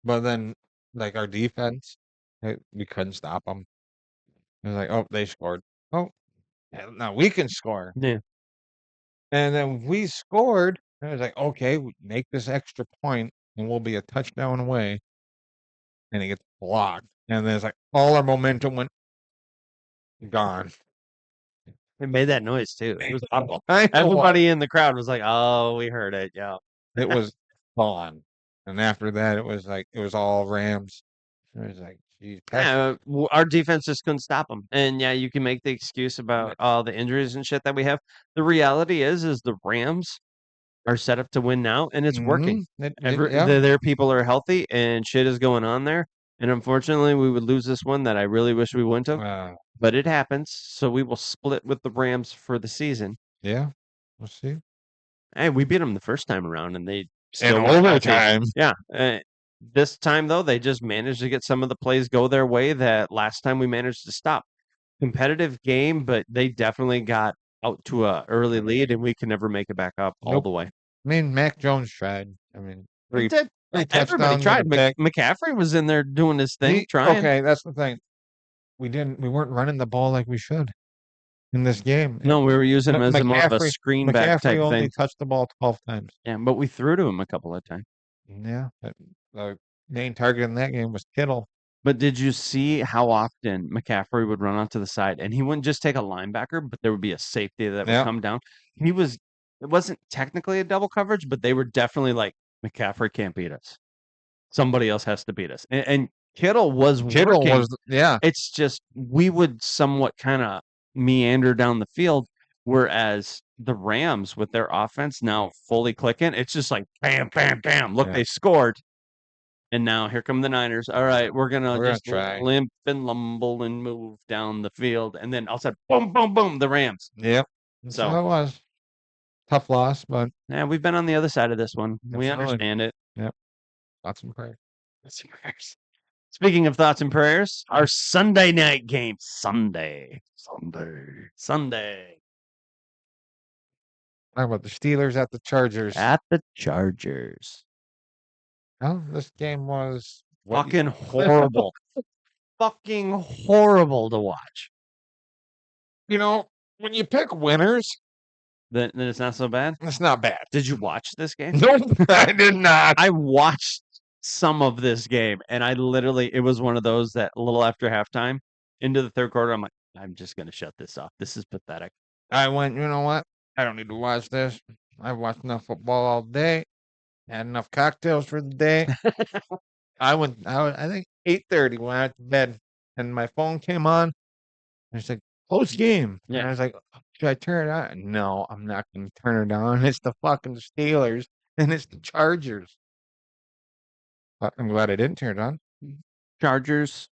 but then, like, our defense, we couldn't stop them. It was like, oh, they scored. Oh, now we can score. Yeah. And then we scored, and it was like, okay, we make this extra point, and we'll be a touchdown away. And it gets blocked. And then it's like, all our momentum went gone. It made that noise too. It was audible. I know. Everybody in the crowd was like, "Oh, we heard it." Yeah. It was gone. And after that, it was all Rams. It was like, geez, Yeah, our defense just couldn't stop them. And yeah, you can make the excuse about all the injuries and shit that we have. The reality is the Rams are set up to win now, and it's working. Their people are healthy, and shit is going on there. And unfortunately, we would lose this one that I really wish we wouldn't have. But it happens. So we will split with the Rams for the season. Yeah, we'll see. Hey, we beat them the first time around, and they still In won that overtime. game. Yeah. This time, though, they just managed to get some of the plays go their way that last time we managed to stop. Competitive game, but they definitely got out to a early lead, and we can never make it back up all the way. I mean, Mac Jones tried. I mean, He did. Everybody touchdowns tried. with a pick. McCaffrey was in there doing his thing, trying. Okay, that's the thing. We weren't running the ball like we should in this game. No, we were using him as more of a screen back type McCaffrey only thing. touched the ball 12 times. Yeah, but we threw to him a couple of times. Yeah, the main target in that game was Kittle. But did you see how often McCaffrey would run onto the side, and he wouldn't just take a linebacker, but there would be a safety that would come down. It wasn't technically a double coverage, but they were definitely like, McCaffrey can't beat us. Somebody else has to beat us. And Kittle was working. It's just we would somewhat kind of meander down the field, whereas the Rams with their offense now fully clicking, it's just like bam, bam, bam. Look, they scored. And now here come the Niners. All right, we're gonna just try. limp and lumble and move down the field, and then all of a sudden, boom, boom, boom, the Rams. Yep. So it was tough loss, but yeah, we've been on the other side of this one. We understand it. Yep. Thoughts and prayers. Speaking of thoughts and prayers, our Sunday night game. Sunday. Talk about the Steelers at the Chargers. At the Chargers. Well, this game was Fucking horrible. Fucking horrible to watch. You know, when you pick winners, Then it's not so bad. it's not bad. Did you watch this game? No, I did not. I watched some of this game, and it was one of those that a little after halftime into the third quarter, I'm like, I'm just gonna shut this off. This is pathetic. I went, you know what? I don't need to watch this. I've watched enough football all day. Had enough cocktails for the day. I think 8:30 when I went to bed, and my phone came on. And it's like, close game. And Yeah. I was like, should I turn it on? No, I'm not going to turn it on. It's the fucking Steelers and it's the Chargers. But I'm glad I didn't turn it on. Chargers,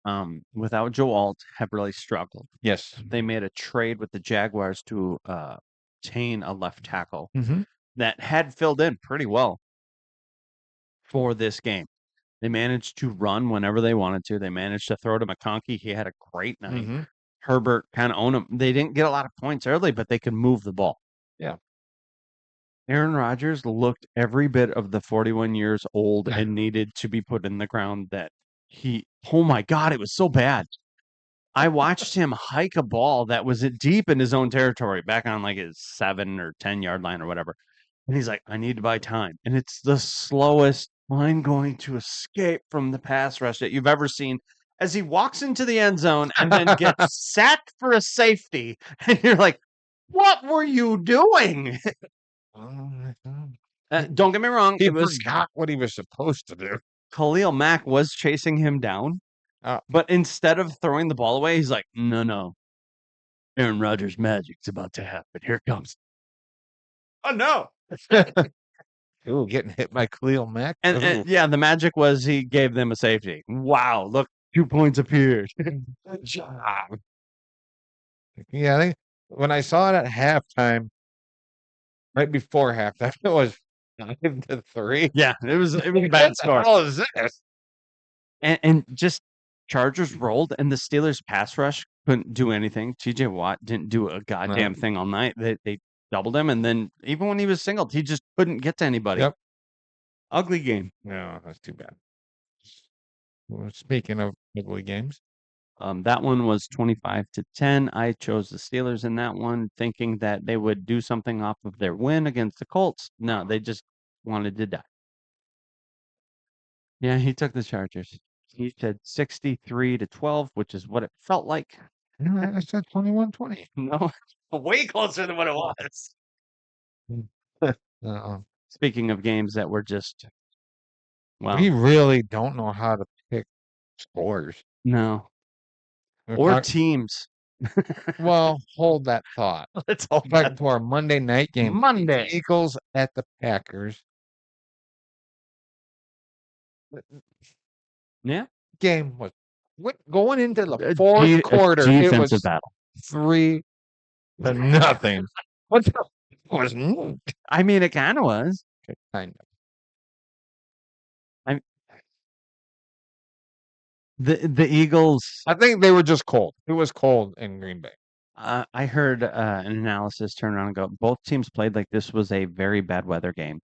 without Joe Alt, have really struggled. Yes. They made a trade with the Jaguars to obtain a left tackle Mm-hmm. that had filled in pretty well for this game. They managed to run whenever they wanted to. They managed to throw to McConkey. He had a great night. Mm-hmm. Herbert kind of owned them. They didn't get a lot of points early, but they could move the ball. Yeah. Aaron Rodgers looked every bit of the 41 years old and needed to be put in the ground that oh my God, it was so bad. I watched him hike a ball that was deep in his own territory, back on like his 7 or 10 yard line or whatever. And he's like, I need to buy time. And it's the slowest, I'm going to escape from the pass rush that you've ever seen, as he walks into the end zone and then gets sacked for a safety. And you're like, what were you doing? Don't get me wrong. He It was forgot what he was supposed to do. Khalil Mack was chasing him down. But instead of throwing the ball away, he's like, no. Aaron Rodgers' magic's about to happen. Here it comes. Oh, no. Ooh, getting hit by Khalil Mack. And yeah, the magic was he gave them a safety. Wow, look, 2 points appeared. Good job. Yeah, I think when I saw it at halftime, right before halftime, it was 5-3. Yeah, it was a bad score. What the hell is this? And just Chargers rolled, and the Steelers' pass rush couldn't do anything. TJ Watt didn't do a goddamn thing all night. They doubled him, and then even when he was singled, he just couldn't get to anybody. Yep. Ugly game. No, that's too bad. Well, speaking of ugly games, that one was 25-10. I chose the Steelers in that one, thinking that they would do something off of their win against the Colts. No, they just wanted to die. Yeah, he took the Chargers. He said 63-12, which is what it felt like. I said 21-20. No, way closer than what it was. Speaking of games that were just, we really don't know how to pick scores. No. Or teams. Well, hold that thought. Let's hold back to our Monday night game. Monday. Eagles at the Packers. Yeah. Game was going into the fourth quarter. Defensive it was battle. 3-0. What the was? I mean, it kind of was. Kind of. The Eagles. I think they were just cold. It was cold in Green Bay. I heard an analysis turn around and go, both teams played like this was a very bad weather game.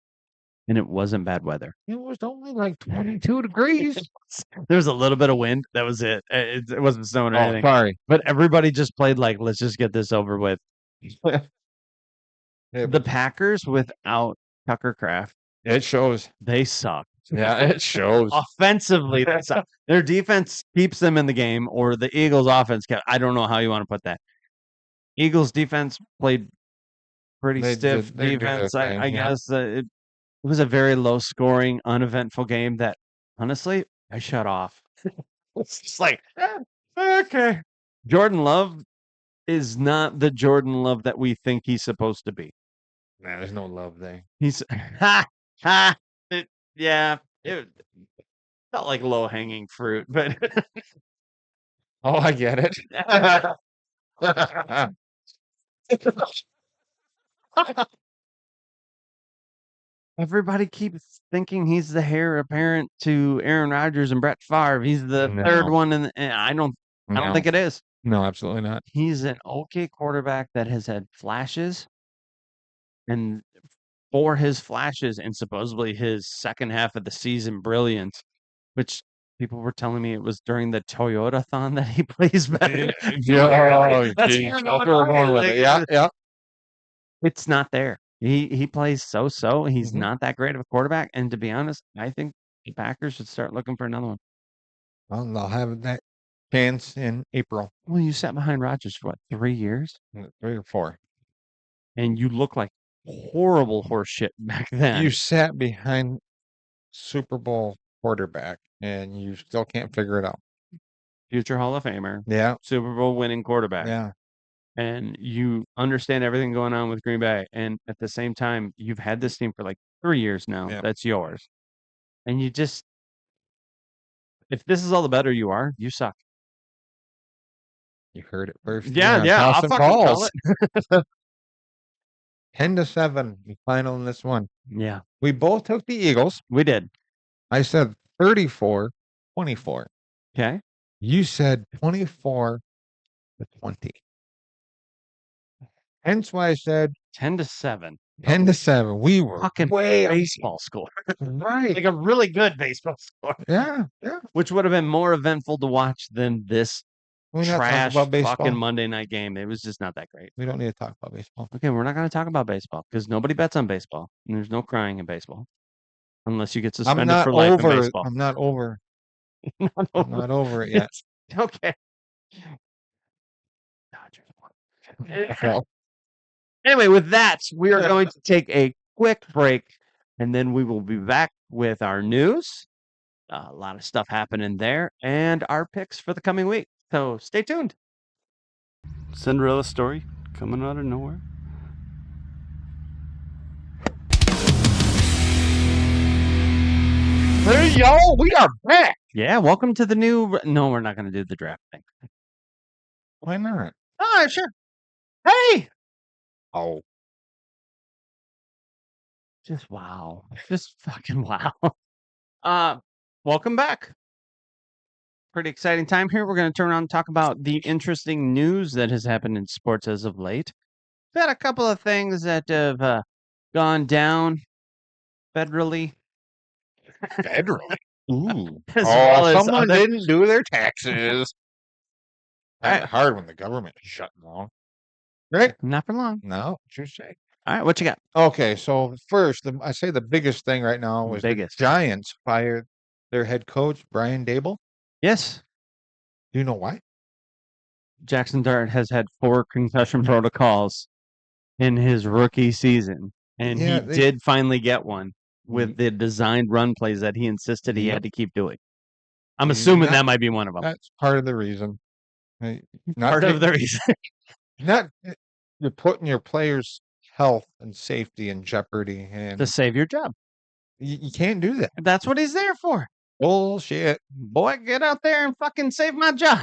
And it wasn't bad weather. It was only like 22 degrees. There was a little bit of wind. That was it. It wasn't snowing or anything. Sorry. But everybody just played like, let's just get this over with. The Packers without Tucker Kraft. It shows. They suck. Yeah, it shows. Offensively, they suck. Their defense keeps them in the game, or the Eagles' offense kept. I don't know how you want to put that. Eagles' defense played pretty stiff defense. I guess it was a very low-scoring, uneventful game that, honestly, I shut off. It's just like, okay. Jordan Love is not the Jordan Love that we think he's supposed to be. Man, there's no love there. He's it felt like low-hanging fruit, but oh, I get it. everybody keeps thinking he's the heir apparent to Aaron Rodgers and Brett Favre. He's the third one, and I don't think it is. No, absolutely not. He's an okay quarterback that has had flashes, and for his flashes and supposedly his second half of the season brilliance, which People were telling me it was during the Toyota-thon that he plays better. Yeah, That's geez, where that's where we're going with it. Yeah, yeah. It's not there. He plays so. He's Mhm. not that great of a quarterback. And to be honest, I think the Packers should start looking for another one. Well, they'll have that chance in April, Well, you sat behind Rodgers for what, 3 years? 3 or 4. And you look like horrible horse shit back then. You sat behind Super Bowl quarterback, and you still can't figure it out. Future Hall of Famer, Yeah, Super Bowl winning quarterback. yeah. And you understand everything going on with Green Bay. And at the same time, you've had this team for like 3 years now. Yeah. That's yours. And you just, if this is all the better you are, you suck. You heard it first. Yeah, here on I'll Toss and fucking call Balls. it. 10-7, the final in this one. Yeah, We both took the Eagles. we did. I said 34-24. Okay. You said 24-20. Hence why I said 10-7. 10-7. We were Fucking way baseball score. right. Like a really good baseball score. Yeah, yeah. Which would have been more eventful to watch than this We're not talking trash about baseball. fucking Monday night game. It was just not that great. We don't need to talk about baseball. Okay, we're not going to talk about baseball because nobody bets on baseball. And there's no crying in baseball. Unless you get I'm suspended not for life in over. baseball. I'm not over. Not I'm over. not over it yet. Okay. So, Anyway, with that, we are going to take a quick break and then we will be back with our news. A lot of stuff happening there and our picks for the coming week. So stay tuned. Cinderella story coming out of nowhere. hey y'all, we are back. Yeah, welcome to the new. No, we're not going to do the draft thing. Why not? Oh, sure. Hey, Oh, just wow, just fucking wow. Welcome back. Pretty exciting time here. We're going to turn around and talk about the interesting news that has happened in sports as of late. We've got a couple of things that have gone down federally. federally. Ooh. As well as Someone other- didn't do their taxes. Kind Alright. of hard when the government is shutting down. Right? Not for long. No, true say. All right, what you got? Okay, so first, I say the biggest thing right now was Biggest. the Giants fired their head coach, Brian Dable. Yes, Do you know why? Jackson Dart has had 4 concussion protocols in his rookie season, and Yeah, he they- did finally get one with the designed run plays that he insisted he Yep. had to keep doing. I'm Yeah, assuming that- that might be one of them. That's part of the reason. Not Part of ta- the reason. not you're putting your players' health and safety in jeopardy, and To save your job. you can't do that. That's what he's there for. Bullshit. Boy, get out there and fucking save my job.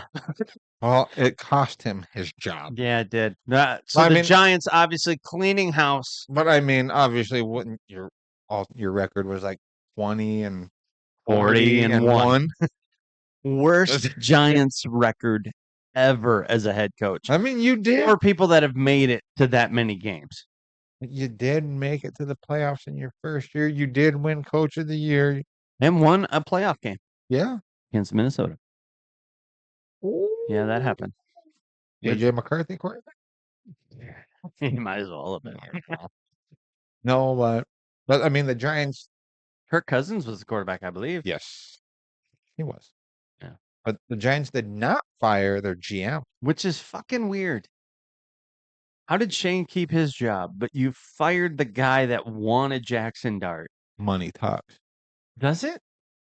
Well, it cost him his job. Yeah, it did. So I the mean- Giants obviously cleaning house. But I mean, obviously, wouldn't your record was like 20 and 40 and one. 1. Worst Giants record ever as a head coach. I mean, you did. For people that have made it to that many games. You did make it to the playoffs in your first year. You did win Coach of the Year. And won a playoff game Yeah. against Minnesota. Yeah, that happened. AJ McCarthy quarterback. He might as well have been. No, but I mean the Giants. Kirk Cousins was the quarterback, I believe. Yes, he was. Yeah. But the Giants did not fire their GM. Which is fucking weird. How did Shane keep his job, but you fired the guy that wanted Jackson Dart? Money talks. Does it?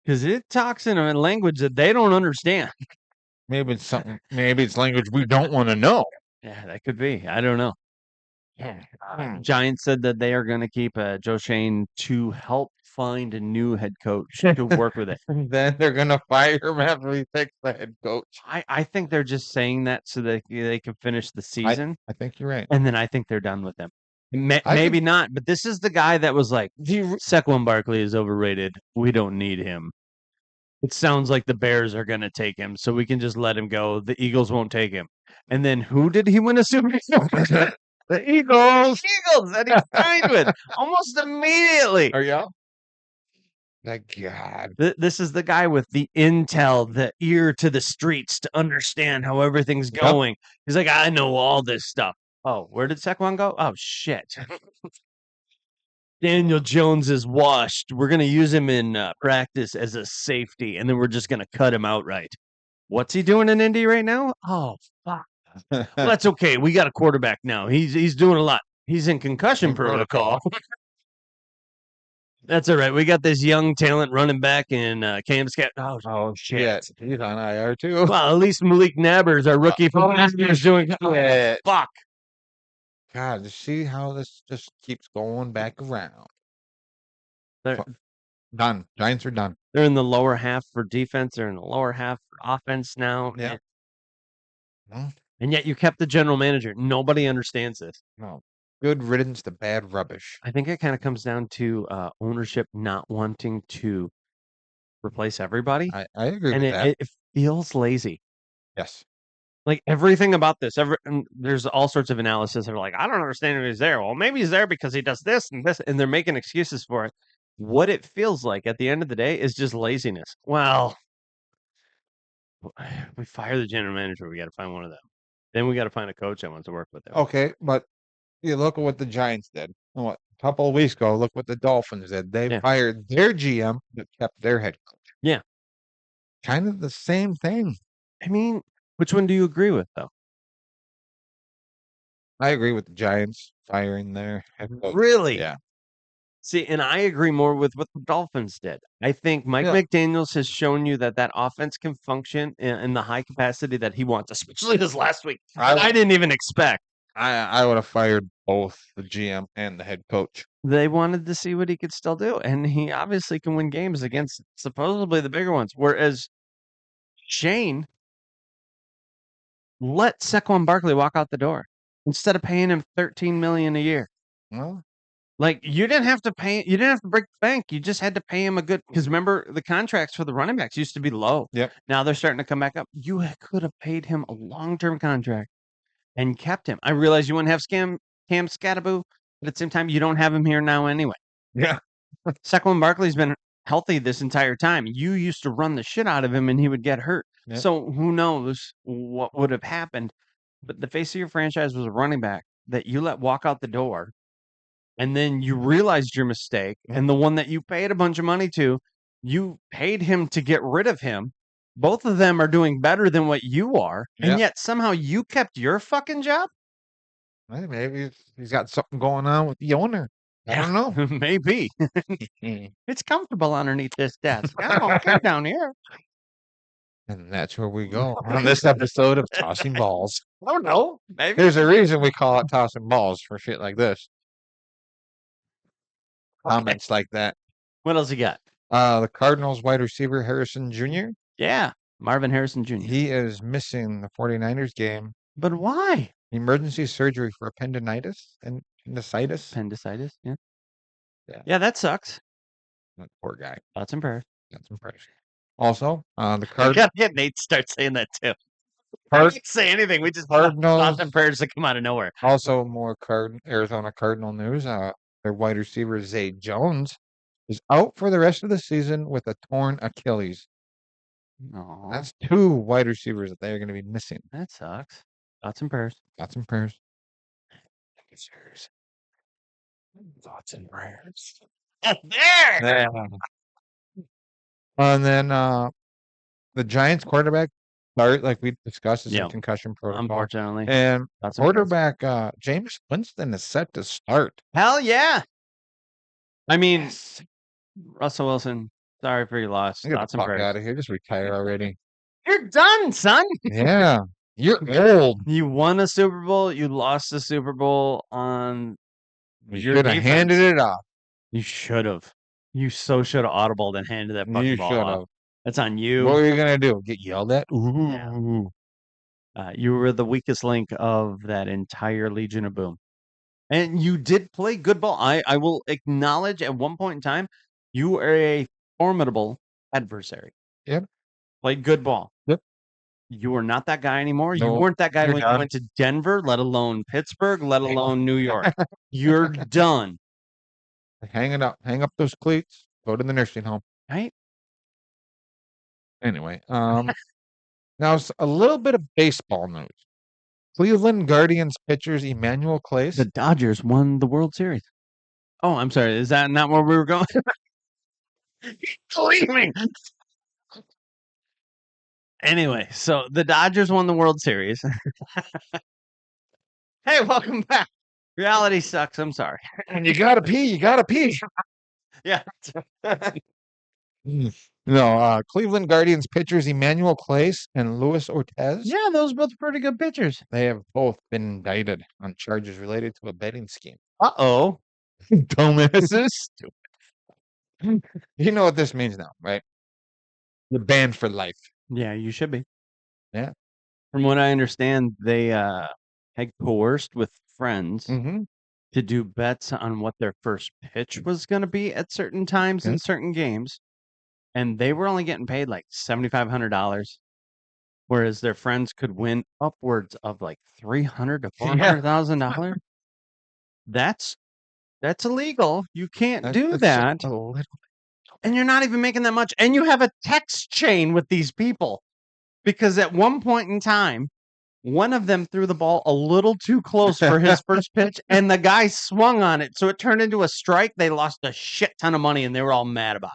Because it talks in a language that they don't understand. Maybe it's something. Maybe it's language we don't want to know. Yeah, that could be. I don't know. Yeah. Giants said that they are going to keep Joe Shane to help find a new head coach to work with it. Then they're gonna fire him after he picks the head coach. I think they're just saying that so that they can finish the season, I think you're right. and then I think they're done with them. I Maybe think- not, but this is the guy that was like, Do you, Saquon Barkley is overrated. We don't need him. It sounds like the Bears are going to take him, so we can just let him go. The Eagles won't take him. And then who did he win a Super Bowl? the Eagles. Eagles that he signed with almost immediately. Are y'all? Thank God. This is the guy with the intel, the ear to the streets to understand how everything's Yep. going. He's like, I know all this stuff. Oh, where did Saquon go? Oh, shit. Daniel Jones is washed. We're going to use him in practice as a safety, and then we're just going to cut him outright. What's he doing in Indy right now? Oh, fuck. Well, that's okay. We got a quarterback now. He's doing a lot. He's in concussion protocol. That's all right. We got this young talent running back in Cam Scott. Oh, shit. He's on IR too. Well, at least Malik Nabers, our rookie from last year, is doing shit. fuck. God, to see how this just keeps going back around. They're, Done. Giants are done. they're in the lower half for defense. They're in the lower half for offense now. Yeah. No, And yet you kept the general manager. Nobody understands this. no. Good riddance to bad rubbish. I think it kind of comes down to ownership not wanting to replace everybody. I agree And with that. it feels lazy. Yes. Like everything about this, and there's all sorts of analysis that are like, I don't understand if he's there. Well, maybe he's there because he does this and this, and they're making excuses for it. What it feels like at the end of the day is just laziness. Well, we fire the general manager. We got to find one of them. Then we got to find a coach that wants to work with them. Okay, but you look at what the Giants did. What, a couple of weeks ago, look what the Dolphins did. They Yeah. fired their GM but kept their head coach. Yeah. Kind of the same thing. I mean, which one do you agree with, though? I agree with the Giants firing their head coach. Really? Yeah. See, and I agree more with what the Dolphins did. I think Mike Yeah. McDaniels has shown you that offense can function in the high capacity that he wants, especially this last week. I didn't even expect. I would have fired both the GM and the head coach. They wanted to see what he could still do, and he obviously can win games against supposedly the bigger ones. Whereas Shane let Saquon Barkley walk out the door instead of paying him $13 million a year. Well, Like you didn't have to break the bank. You just had to pay him a good, because remember the contracts for the running backs used to be low. Yep. Now they're starting to come back up. You could have paid him a long-term contract and kept him. I realize you wouldn't have Cam Scattaboo, but at the same time, you don't have him here now anyway. yeah. Saquon Barkley's been healthy this entire time. You used to run the shit out of him and he would get hurt. Yep. So who knows what would have happened. But the face of your franchise was a running back that you let walk out the door. And then you realized your mistake. Yep. And the one that you paid a bunch of money to, you paid him to get rid of him. Both of them are doing better than what you are. Yep. And yet somehow you kept your fucking job? Maybe he's got something going on with the owner. I don't know. Maybe. It's comfortable underneath this desk. I'm okay down here. And that's where we go on this episode of Tossing Balls. I don't know. Maybe. There's a reason we call it Tossing Balls for shit like this. Comments like that. What else you got? The Cardinals wide receiver Harrison Jr. Yeah. Marvin Harrison Jr. He is missing the 49ers game. But why? Emergency surgery for appendicitis and appendicitis. Appendicitis. Yeah. Yeah. Yeah, that sucks. That poor guy. Thoughts and prayers. That's impressive. Also, the I Cardinals. gotta get Nate to start saying that too. I can't say anything. We just Cardinals. thoughts and prayers that come out of nowhere. Also, more Arizona Cardinal news. Their wide receiver Zay Jones is out for the rest of the season with a torn Achilles. No, That's 2 wide receivers that they're going to be missing. that sucks. Thoughts and prayers. Thoughts and prayers. Thoughts and prayers. There. And then the Giants quarterback start, like we discussed, is Yeah. in concussion protocol. Unfortunately. And Thoughts and prayers. quarterback Jameis Winston is set to start. Hell yeah. I mean, Russell Wilson, sorry for your loss. Get the Thoughts and fuck prayers. out of here. Just retire already. You're done, son. Yeah. You're old. You won a Super Bowl. You lost the Super Bowl on You your should have defense. handed it off. You should have. You so should have audibled and handed that fucking You ball should off. have. That's on you. What were you going to do? Get yelled at? Ooh. Yeah. You were the weakest link of that entire Legion of Boom. And you did play good ball. I will acknowledge at one point in time, you were a formidable adversary. Yep. Played good ball. Yep. You were not that guy anymore. You No, weren't that guy you're when done. you went to Denver, let alone Pittsburgh, let alone New York. You're done. Hang it up. Hang up those cleats. Go to the nursing home. Right? Anyway, now a little bit of baseball news. Cleveland Guardians pitchers Emmanuel Clace. The Dodgers won the World Series. Oh, I'm sorry. Is that not where we were going? Gleaming. Anyway, so the Dodgers won the World Series. Hey, welcome back. Reality sucks. I'm sorry. And you gotta pee. You gotta pee. Yeah. No, Cleveland Guardians pitchers Emmanuel Clace and Luis Ortiz. Yeah, those are both pretty good pitchers. They have both been indicted on charges related to a betting scheme. Uh-oh. Dumbasses. You know what this means now, right? You're banned for life. Yeah, you should be. Yeah. From what I understand, they had coerced with friends Mm-hmm. to do bets on what their first pitch was going to be at certain times in Okay. certain games. And they were only getting paid like $7,500, whereas their friends could win upwards of like $300,000 to $400,000. That's illegal. You can't do That's that. a little- And you're not even making that much. And you have a text chain with these people because at one point in time, one of them threw the ball a little too close for his first pitch, and the guy swung on it. So it turned into a strike. They lost a shit ton of money, and they were all mad about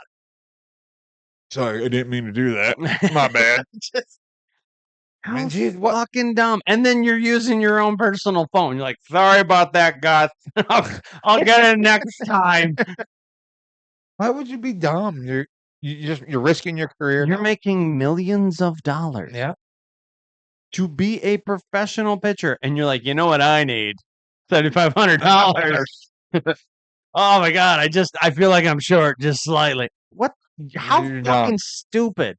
Sorry, I didn't mean to do that. it. My bad. Just- How Man, geez, what- fucking dumb. And then you're using your own personal phone. You're like, sorry about that, Gus. I'll get it next time. Why would you be dumb? You're risking your career. You're now. making millions of dollars Yeah. to be a professional pitcher. And you're like, you know what I need? $7,500. Oh my God. I feel like I'm short just slightly. What? How You're fucking not. stupid.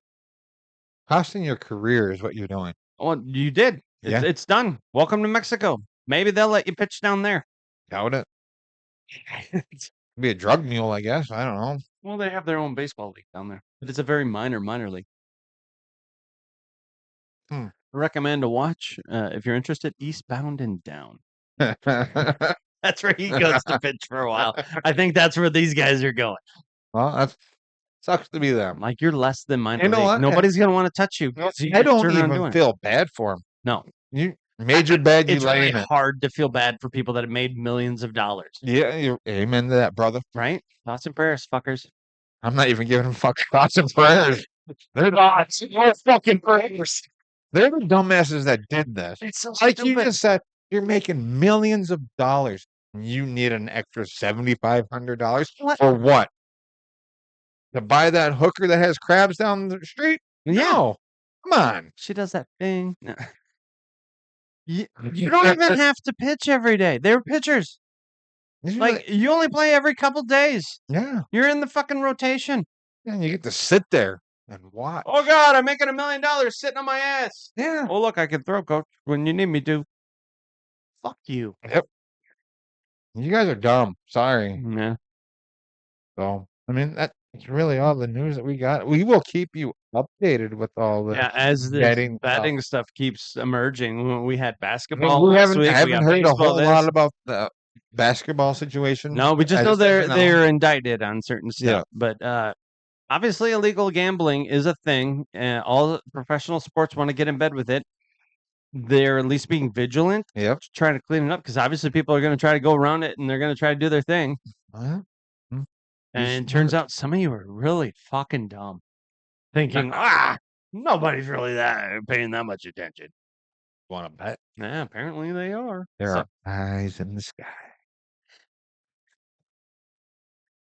Costing your career is what you're doing. Well, you did. Yeah. It's done. Welcome to Mexico. Maybe they'll let you pitch down there. Doubt it. Be a drug mule, I guess. I don't know. Well, they have their own baseball league down there, but it's a very minor league. Hmm. Recommend to watch if you're interested. Eastbound and Down. Well, That's where he goes to pitch for a while. I think that's where these guys are going. that sucks to be them. Like you're less than minor You know league. what? Nobody's gonna want to touch you. So you I just don't turn around doing even it. feel bad for them. No, You made your bed, you it's lay really in it. hard to feel bad for people that have made millions of dollars, Yeah, you amen to that, brother. right? Thoughts and prayers, fuckers. I'm not even giving them fucking thoughts and prayers. They're not fucking prayers. They're the dumbasses that did this. It's so Like you stupid. just said, you're making millions of dollars. And you need an extra $7,500 What? for what? To buy that hooker that has crabs down the street? Yeah. No. Come on. She does that thing. No. You don't even have to pitch every day. They're pitchers. These are Like you only play every couple days. yeah. You're in the fucking rotation. And you get to sit there and watch. Oh God, I'm making $1 million sitting on my ass. Yeah. Oh look, I can throw, coach, when you need me to. Fuck you. You guys are dumb. Sorry. Yeah. So, I mean, that's really all the news that we got. We will keep you updated with all the Yeah, as the betting betting stuff. stuff keeps emerging. When we had I mean, basketball we last haven't, week, I we haven't got heard a baseball whole this. lot about the basketball situation. No, we just as know it stands now. they're indicted on certain Yeah. stuff. But obviously, illegal gambling is a thing. All professional sports want to get in bed with it. They're at least being vigilant, Yep. trying to clean it up because obviously people are going to try to go around it and they're going to try to do their thing. Well, And it turns out some of you are really fucking dumb, thinking, nobody's really paying that much attention. want to bet? Yeah, apparently they are. There So- are eyes in the sky.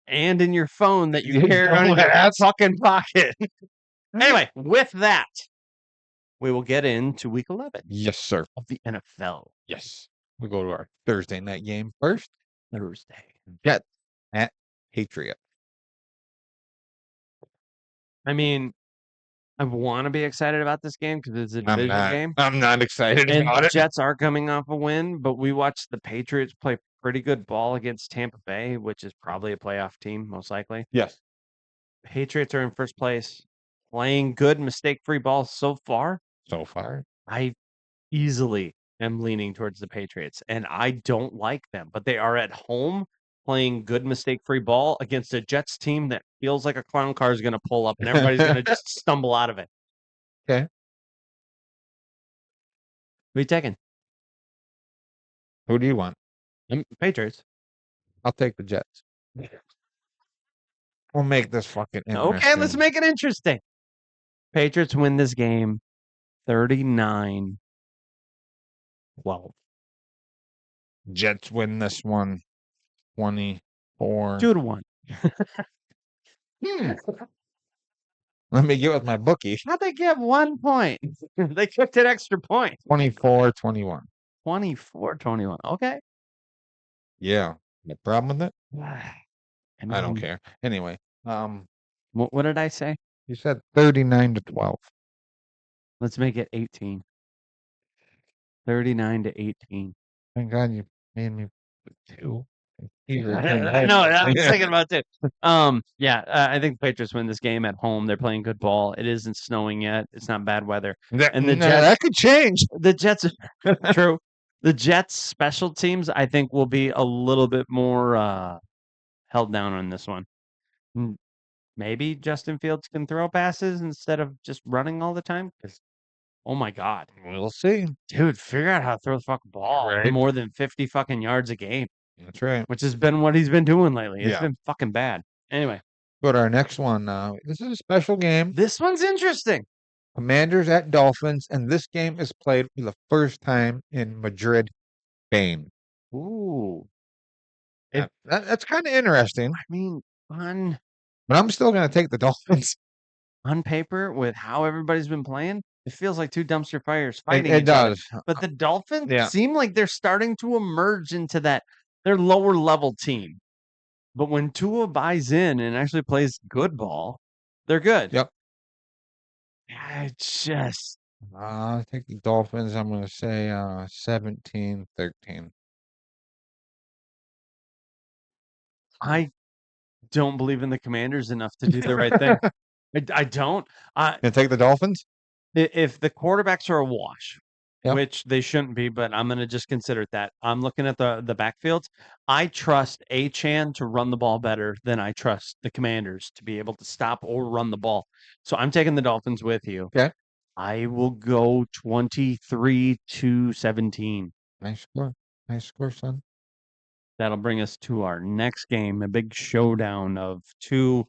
and in your phone that you You carry on in know your what? fucking pocket. Anyway, with that, we will get into week 11 Yes, sir. of the NFL Yes. We go to our Thursday night game first. Thursday. Jets at Patriot. I mean, I want to be excited about this game because it's a I'm division not, game. I'm not excited And about the it. Jets are coming off a win, but we watched the Patriots play pretty good ball against Tampa Bay, which is probably a playoff team, most likely. Yes. Patriots are in first place, playing good, mistake-free ball so far. So far. I easily am leaning towards the Patriots, and I don't like them, but they are at home playing good mistake-free ball against a Jets team that feels like a clown car is going to pull up and everybody's going to just stumble out of it. Okay. Who are you taking? Who do you want? Patriots. I'll take the Jets. We'll make this fucking interesting. Okay, let's make it interesting. Patriots win this game 39-12. Jets win this one 24. 2-1. Let me get with my bookie. How'd they get 1 point? They kicked an extra point. 24-21. 24-21. Okay. Yeah. No problem with it? I don't mean, care. Anyway, What did I say? you said 39-12. Let's make it 18. 39-18. Thank God you made me put 2. No, I was thinking about it. I think the Patriots win this game at home. They're playing good ball. It isn't snowing yet. It's not bad weather. And the Jets, that could change. the Jets, true. The Jets special teams, I think, will be a little bit more held down on this one. Maybe Justin Fields can throw passes instead of just running all the time. Because, oh my God, We'll see. dude, figure out how to throw the fucking ball Right. more than 50 fucking yards a game, That's right. which has been what he's been doing lately. It's Yeah. been fucking bad. Anyway, Go to our next one. This is a special game. this one's interesting. Commanders at Dolphins, and this game is played for the first time in Madrid, Spain. Ooh, That's kind of interesting, I mean, on but I'm still going to take the Dolphins. paper with how everybody's been playing, it feels like two dumpster fires fighting It each other. does. But the Dolphins Yeah. seem like they're starting to emerge into their lower level team. But when Tua buys in and actually plays good ball, they're good. Yep. I just I take the Dolphins. I'm going to say 17-13. I don't believe in the Commanders enough to do the right thing. I don't. Going to take the Dolphins? If the quarterbacks are a wash, Yep. which they shouldn't be, but I'm going to just consider it that. I'm looking at the backfields. I trust Achane to run the ball better than I trust the Commanders to be able to stop or run the ball. So I'm taking the Dolphins with you. Okay. I will go 23-17. Nice score. Nice score, son. That'll bring us to our next game, a big showdown of two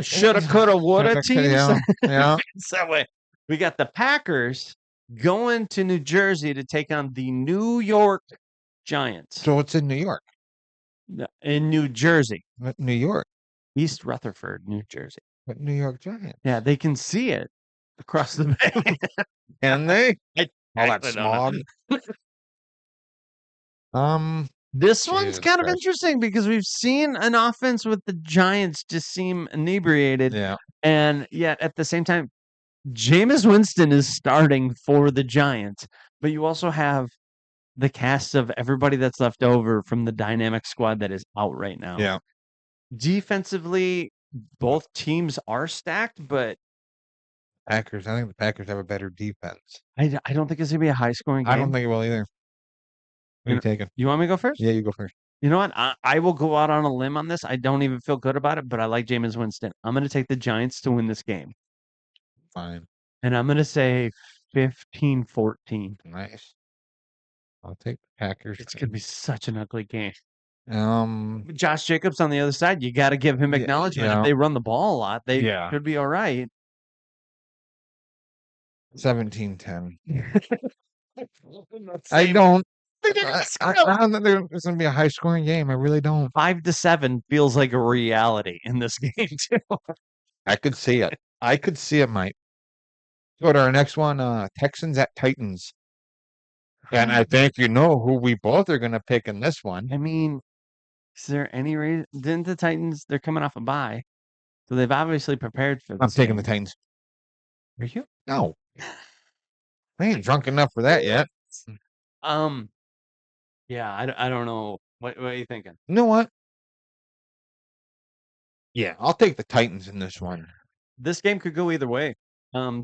shoulda, coulda, woulda teams. Yeah. Yeah. It's that way. We got the Packers going to New Jersey to take on the New York Giants. So it's in New York. In New Jersey, What New York? East Rutherford, New Jersey. What New York Giants? Yeah, they can see it across the bay. Can they? I All that actually don't know. smog. This one's Jesus kind of Christ. interesting because we've seen an offense with the Giants just seem inebriated, Yeah. and yet at the same time, Jameis Winston is starting for the Giants, but you also have the cast of everybody that's left over from the dynamic squad that is out right now. Yeah. Defensively, both teams are stacked, but Packers. I think the Packers have a better defense. I don't think it's going to be a high-scoring game. I don't think it will either. What are you taking? You want me to go first? Yeah, you go first. You know what? I will go out on a limb on this. I don't even feel good about it, but I like Jameis Winston. I'm going to take the Giants to win this game. Fine. And I'm going to say 15-14. Nice. I'll take the Packers. It's going to be such an ugly game. Um, Josh Jacobs on the other side, you got to give him Yeah, acknowledgement. yeah. If they run the ball a lot, they Yeah. could be all right. 17-10. I Same. don't. They didn't I score. don't think it's going to be a high scoring game. I really don't. 5-7 feels like a reality in this game too. I could see it. I could see it, Mike. Go to our next one. Texans at Titans. And I think you know who we both are going to pick in this one. I mean, is there any reason? Didn't the Titans? They're coming off a bye, so they've obviously prepared for this. I'm taking the game. Titans. Are you? No. I ain't drunk enough for that yet. Yeah, I don't know. What are you thinking? You know what? Yeah, I'll take the Titans in this one. This game could go either way.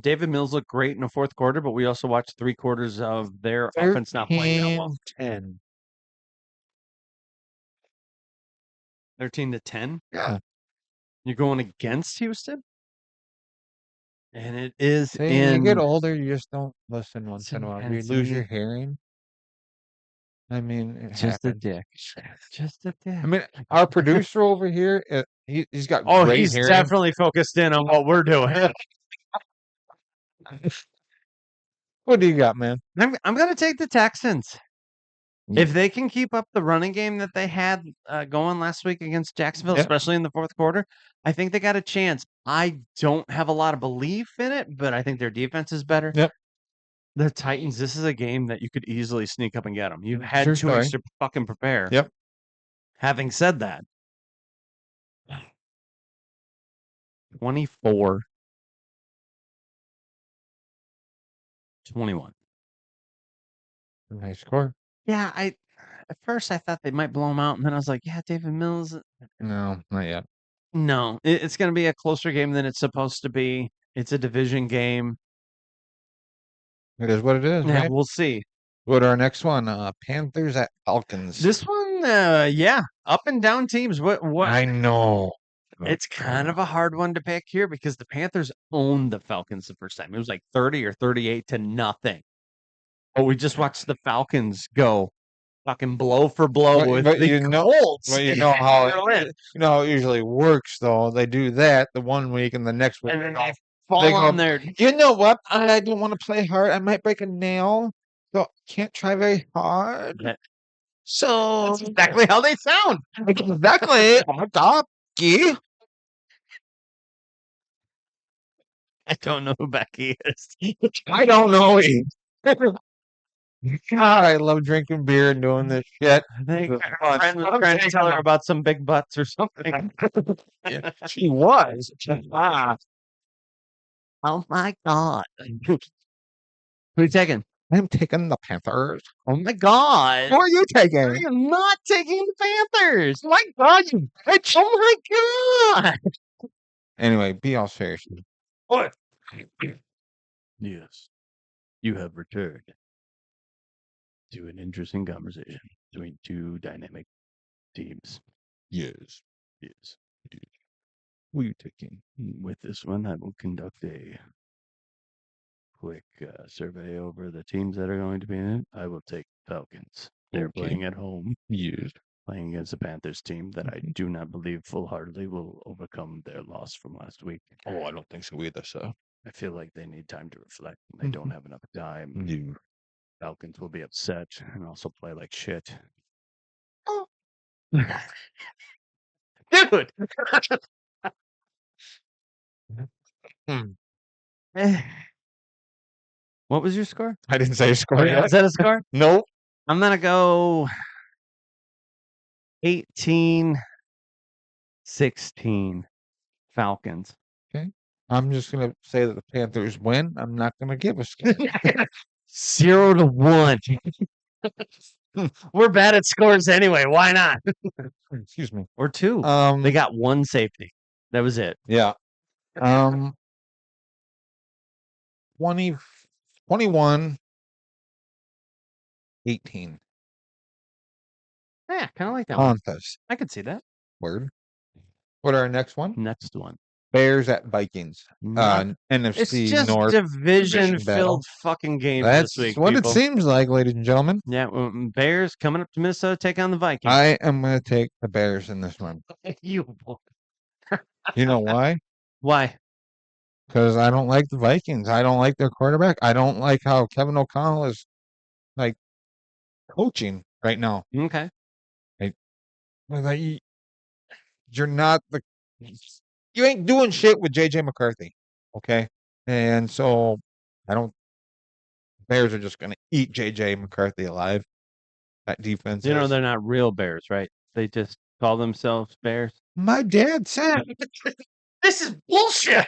David Mills looked great in the fourth quarter, but we also watched 3 quarters of their offense not playing that well. 10. 13-10. Yeah. You're going against Houston, and it is See, in. you get older, you just don't listen once It's in a in while. You lose your Pennsylvania. hearing. I mean, it Just a happens. dick. Just a dick. I mean, our producer over here, he's got Oh, great he's hearing. definitely focused in on what we're doing. What do you got, man? I'm gonna take the Texans. Yeah. If they can keep up the running game that they had going last week against Jacksonville, Yep. especially in the fourth quarter, I think they got a chance. I don't have a lot of belief in it, but I think their defense is better. Yep. The Titans, this is a game that you could easily sneak up and get them. You've had True 2 story. weeks to fucking prepare. Yep. Having said that, 24-21. Nice score. Yeah, at first I thought they might blow them out, and then I was like, yeah, David Mills. No, not yet. No, it's going to be a closer game than it's supposed to be. It's a division game. It is what it is, Yeah, right? we'll see. Go to our next one. Panthers at Falcons. This one, yeah, up and down teams. What? I know. It's kind of a hard one to pick here because the Panthers owned the Falcons the first time. It was like 30 or 38-0. But we just watched the Falcons go fucking blow for blow with but the you know, Colts. well, you know how Berlin. it usually works, though. They do that the one week, and the next week And then they they fall go, on their. you know what? I don't want to play hard. I might break a nail, so can't try very hard. Yeah. So That's exactly how they sound. exactly. Oh my God, Becky. I don't know who Becky is. I don't know. God, I love drinking beer and doing this shit. I think It's her fun. friend was I'm trying to taking tell her the- about some big butts or something. She was. Ah, Oh my god. Who are you taking? I'm taking the Panthers. Oh my god. Who are you I taking? am not taking the Panthers. Oh my God, you bitch. Oh my god. Anyway, be all serious. What? Yes. You have returned to an interesting conversation between two dynamic teams. Yes. Yes. Who are you taking? With this one, I will conduct a quick survey over the teams that are going to be in it. I will take Falcons. They're Okay. playing at home, Yes. playing against the Panthers team that I do not believe full-heartedly will overcome their loss from last week. Oh, I don't think so either, so. I feel like they need time to reflect, and they don't have enough time. You. Falcons will be upset and also play like shit. Oh. Dude! What was your score? I didn't say a score Is yet. that a score? Nope. I'm gonna go 18-16 Falcons. I'm just going to say that the Panthers win. I'm not going to give a score. 0-1. We're bad at scores anyway. Why not? Excuse me. Or 2. Um, They got 1 safety. That was it. yeah. 20, 21, 18. Yeah, kind of like that one. Panthers. I could see that. Word. What are our next one? Next one. Bears at Vikings. Not- it's NFC just North. division-filled battle. fucking games That's this week. what people. it seems like, ladies and gentlemen. Yeah, Bears coming up to Minnesota, take on the Vikings. I am going to take the Bears in this one. You. You know why? Why? Because I don't like the Vikings. I don't like their quarterback. I don't like how Kevin O'Connell is like coaching right now. Okay. Like, you're not the you ain't doing shit with JJ McCarthy. Okay. And so I don't Bears are just gonna eat JJ McCarthy alive. That defense. You know is- they're not real Bears, right? They just call themselves Bears. my dad said This is bullshit.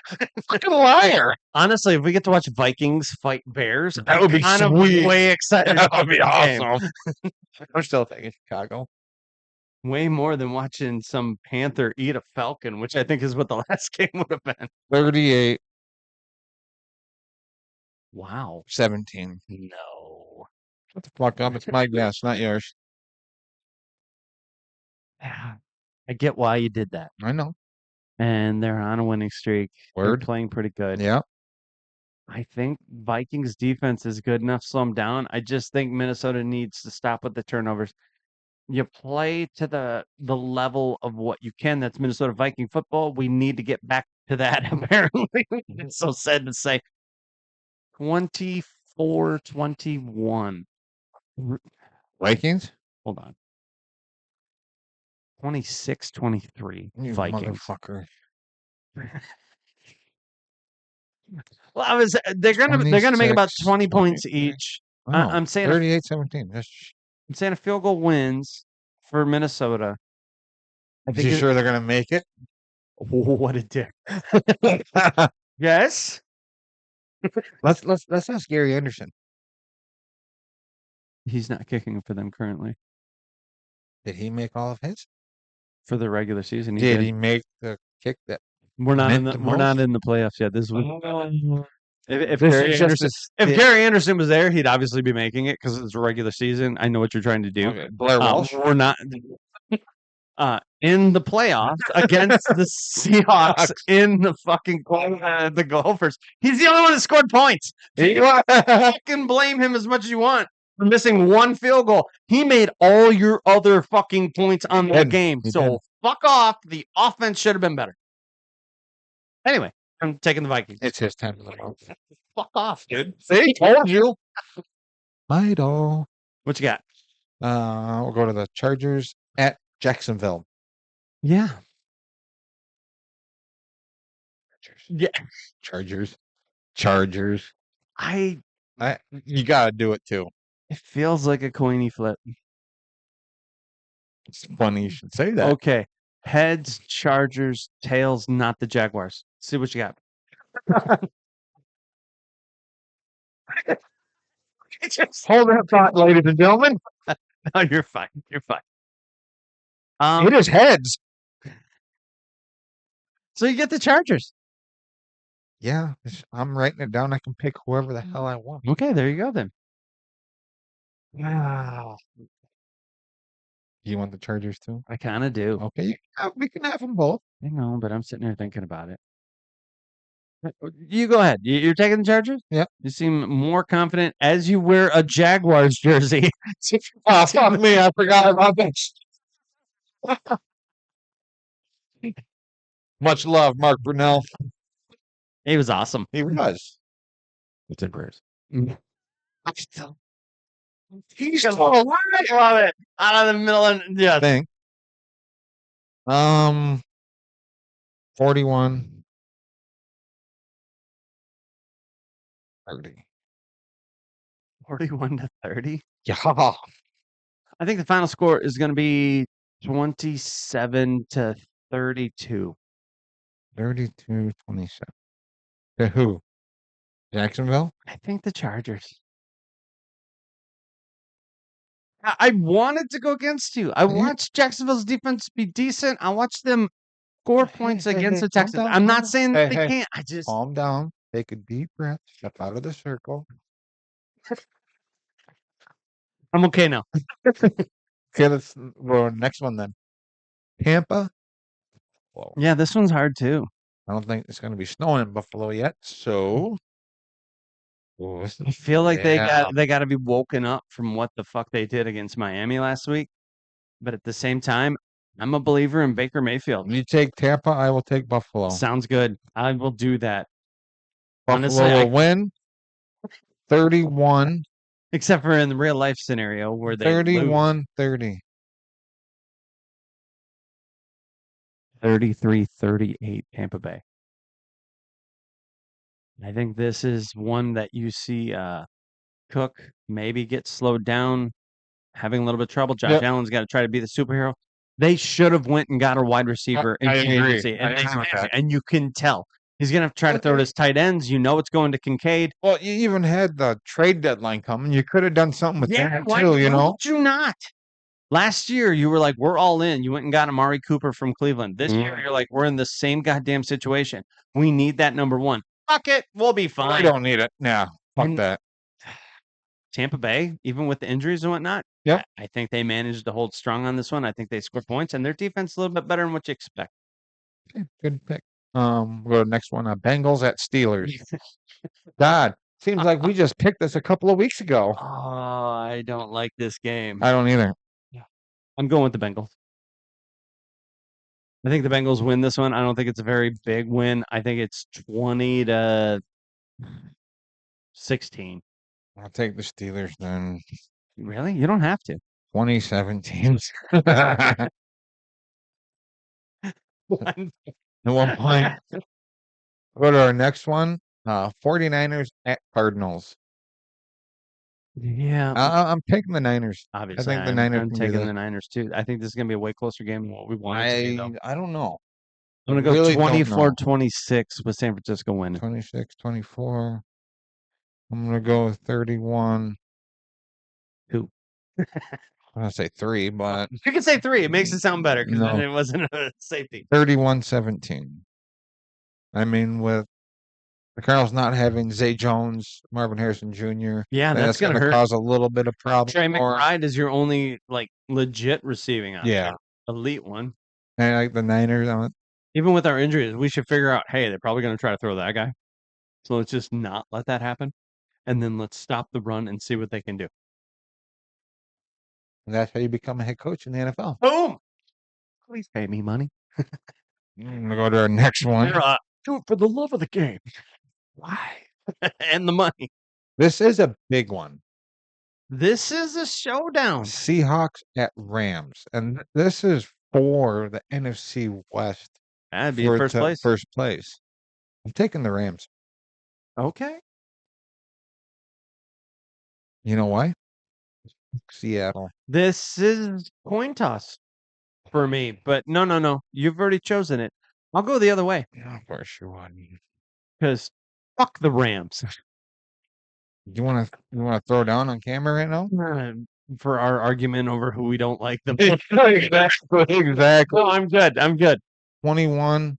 fucking liar. Honestly, if we get to watch Vikings fight Bears, That would be kind of sweet. way excited. That about would be the game. awesome. I'm still thinking Chicago. Way more than watching some Panther eat a Falcon, which I think is what the last game would have been. 38-17. Wow. No. Shut the fuck up. It's my guess, not yours. I get why you did that. I know. And they're on a winning streak. They're Word. playing pretty good. Yeah. I think Vikings defense is good enough to slow them down. I just think Minnesota needs to stop with the turnovers. You play to the level of what you can. That's Minnesota Viking football. We need to get back to that, apparently. It's so sad to say. 24-21. Vikings. Hold on. 26-23 You Vikings. motherfucker. Well, they're gonna make about 20 points 23. each. Oh, I'm saying 38-17. I'm saying a field goal wins for Minnesota. I Is think you sure they're gonna make it? what a dick. Yes. let's ask Gary Anderson. He's not kicking for them currently Did he make all of his? for the regular season. Did he make the kick that? We're not meant the we're not most? in the playoffs yet. This was if This Gary is just Anderson, a if stick. Gary Anderson was there, he'd obviously be making it because it's a regular season. I know what you're trying to do. Okay, Blair Walsh. We're not in the playoffs against the Seahawks in the fucking the Gophers. He's the only one that scored points. You can blame him as much as you want for missing one field goal. He made all your other fucking points on the game. He So did. fuck off. The offense should have been better. Anyway, I'm taking the Vikings. It's his time to go. Fuck off, dude. See, told you. Idol. What you got? We'll go to the Chargers at Jacksonville. Yeah. Yeah. Chargers. You gotta do it too. It feels like a coiny flip. It's funny you should say that. Okay. Heads, Chargers, tails, not the Jaguars. See what you got. Hold that thought, ladies and gentlemen. No, you're fine. You're fine. It is heads. So you get the Chargers. Yeah, I'm writing it down. I can pick whoever the hell I want. Okay, there you go then. You want the Chargers too? I kind of do. Okay, we can have them both. I know, but I'm sitting here thinking about it. You go ahead. You're taking the Chargers? Yep. You seem more confident as you wear a Jaguars jersey. Oh, fuck me. I forgot about that. Much love, Mark Brunell. He was awesome. He was. It's in prayers. He's still alive. I love it. Out of the middle of yeah. Thing. 41. 30. 41-30. Yeah. I think the final score is going to be 27-32. 32-27. To who? Jacksonville? I think the Chargers. I wanted to go against you. I watched Jacksonville's defense be decent. I watched them score points against the calm Texans. down, I'm calm not down. saying that Hey, they hey. can't. I just Calm down. Take a deep breath. Step out of the circle. I'm okay now. Okay, let's go next one then. Tampa. Whoa. Yeah, this one's hard too. I don't think it's going to be snowing in Buffalo yet. So I feel like Yeah. they got to be woken up from what the fuck they did against Miami last week. But at the same time, I'm a believer in Baker Mayfield. you take Tampa, I will take Buffalo. Sounds good. I will do that. Buffalo honestly, will win 31. Except for in the real life scenario where they 31-30. 33-38 Tampa Bay. I think this is one that you see Cook maybe get slowed down, having a little bit of trouble. Josh Yep. Allen's got to try to be the superhero. They should have went and got a wide receiver in I free agree. agency, I agree with that. and you can tell he's going to try to throw to his tight ends. You know it's going to Kincaid. Well, you even had the trade deadline coming. You could have done something with that why too, you know? would you not? Last year, you were like, we're all in. You went and got Amari Cooper from Cleveland. This year, you're like, we're in the same goddamn situation. We need that number one. Fuck it. We'll be We fine. don't need it. Nah, fuck And- that. Tampa Bay, even with the injuries and whatnot, Yep. I think they managed to hold strong on this one. I think they scored points, and their defense is a little bit better than what you expect. Okay, good pick. We'll go to the next one. Bengals at Steelers. God, seems like we just picked this a couple of weeks ago. Oh, I don't like this game. I don't either. I'm going with the Bengals. I think the Bengals win this one. I don't think it's a very big win. I think it's 20-16. I'll take the Steelers then. Really? You don't have to. 2017. One- At one point. Go to our next one. 49ers at Cardinals. Yeah, I'm picking the Niners. obviously. think the I'm, Niners I'm can do taking this. the Niners too. I think this is going to be a way closer game than what we want it to be, though. I don't know. I'm going to go really don't know. 24-26 with San Francisco winning. 26, 24. I'm going to go with 31. Who? I'm going to say 3, but You can say 3. It makes it sound better because No. it wasn't a safety. 31-17. I mean, with the Cardinals not having Zay Jones, Marvin Harrison Jr., Yeah, I think that's going to hurt. cause a little bit of problem. Trey for 'em. McBride is your only like legit receiving option. Yeah. Elite one. And like the Niners, Even with our injuries, we should figure out, hey, they're probably going to try to throw that guy. So let's just not let that happen. And then let's stop the run and see what they can do. and that's how you become a head coach in the NFL. Boom! Please pay me money. I'm going to go to our next one. Do it for the love of the game. Why? And the money. This is a big one. This is a showdown. Seahawks at Rams. And this is for the NFC West. That'd be for first to- place. First place. I'm taking the Rams. Okay. You know why? Seattle. This is coin toss for me. But no. You've already chosen it. I'll go the other way Yeah, of course you would. because fuck the Rams. You want to throw down on camera right now? For our argument over who we don't like them. Exactly. No, I'm good. 21-20.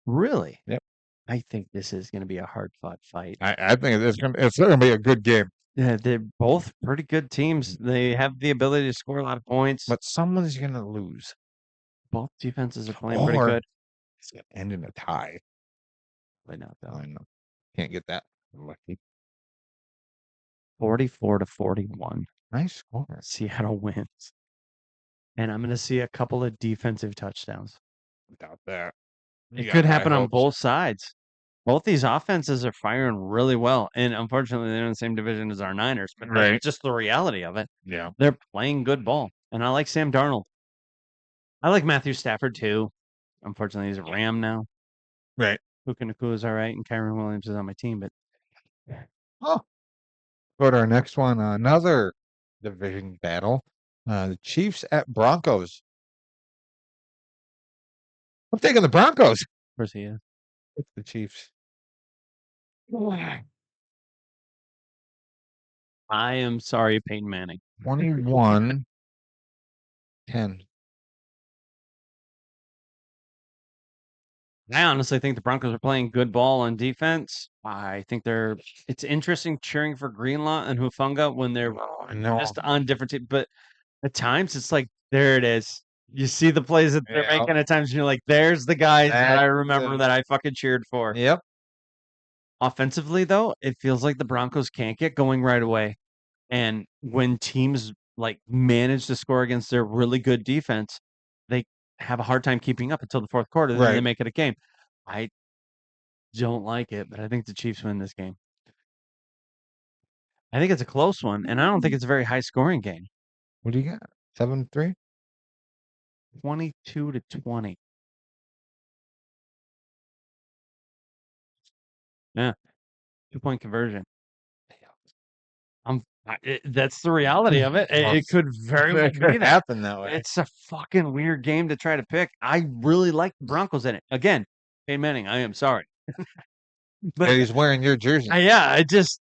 Really? Yep. I think this is going to be a hard fought fight. I think it's gonna be a good game. Yeah, they're both pretty good teams. They have the ability to score a lot of points. But someone's gonna lose. both defenses are playing pretty Or good. it's gonna end in a tie. But not though. I know. Can't get that. Lucky. 44-41. Nice score. Seattle wins. And I'm going to see a couple of defensive touchdowns. Without that. It could happen on both sides. Both these offenses are firing really well. And unfortunately, they're in the same division as our Niners. But that's Right. just the reality of it. Yeah. They're playing good ball. And I like Sam Darnold. I like Matthew Stafford too. Unfortunately, he's a Ram now. Right. Puka Nakua is all right. And Kyron Williams is on my team. But Oh. Go to our next one. Another division battle. The Chiefs at Broncos. I'm taking the Broncos. of course he is. It's the Chiefs. I am sorry, Peyton Manning. 21-10. I honestly think the Broncos are playing good ball on defense. I think it's interesting cheering for Greenlaw and Hufunga when they're I know. just on different teams. But at times it's like, there it is. You see the plays that they're Yeah. making at times, and you're like, there's the guys that I That's remember it. that I fucking cheered for. Yep. Offensively, though, it feels like the Broncos can't get going right away. And when teams like manage to score against their really good defense, they have a hard time keeping up until the fourth quarter. Then they Right. make it a game. I don't like it, but I think the Chiefs win this game. I think it's a close one, and I don't think it's a very high scoring game. What do you got? 7-3? 22-20. Yeah. 2-point conversion. That's the reality of it. It could very well It be could that. happen that way. It's a fucking weird game to try to pick. I really like the Broncos in it. Again, Peyton Manning, I am sorry. But And he's wearing your jersey. I just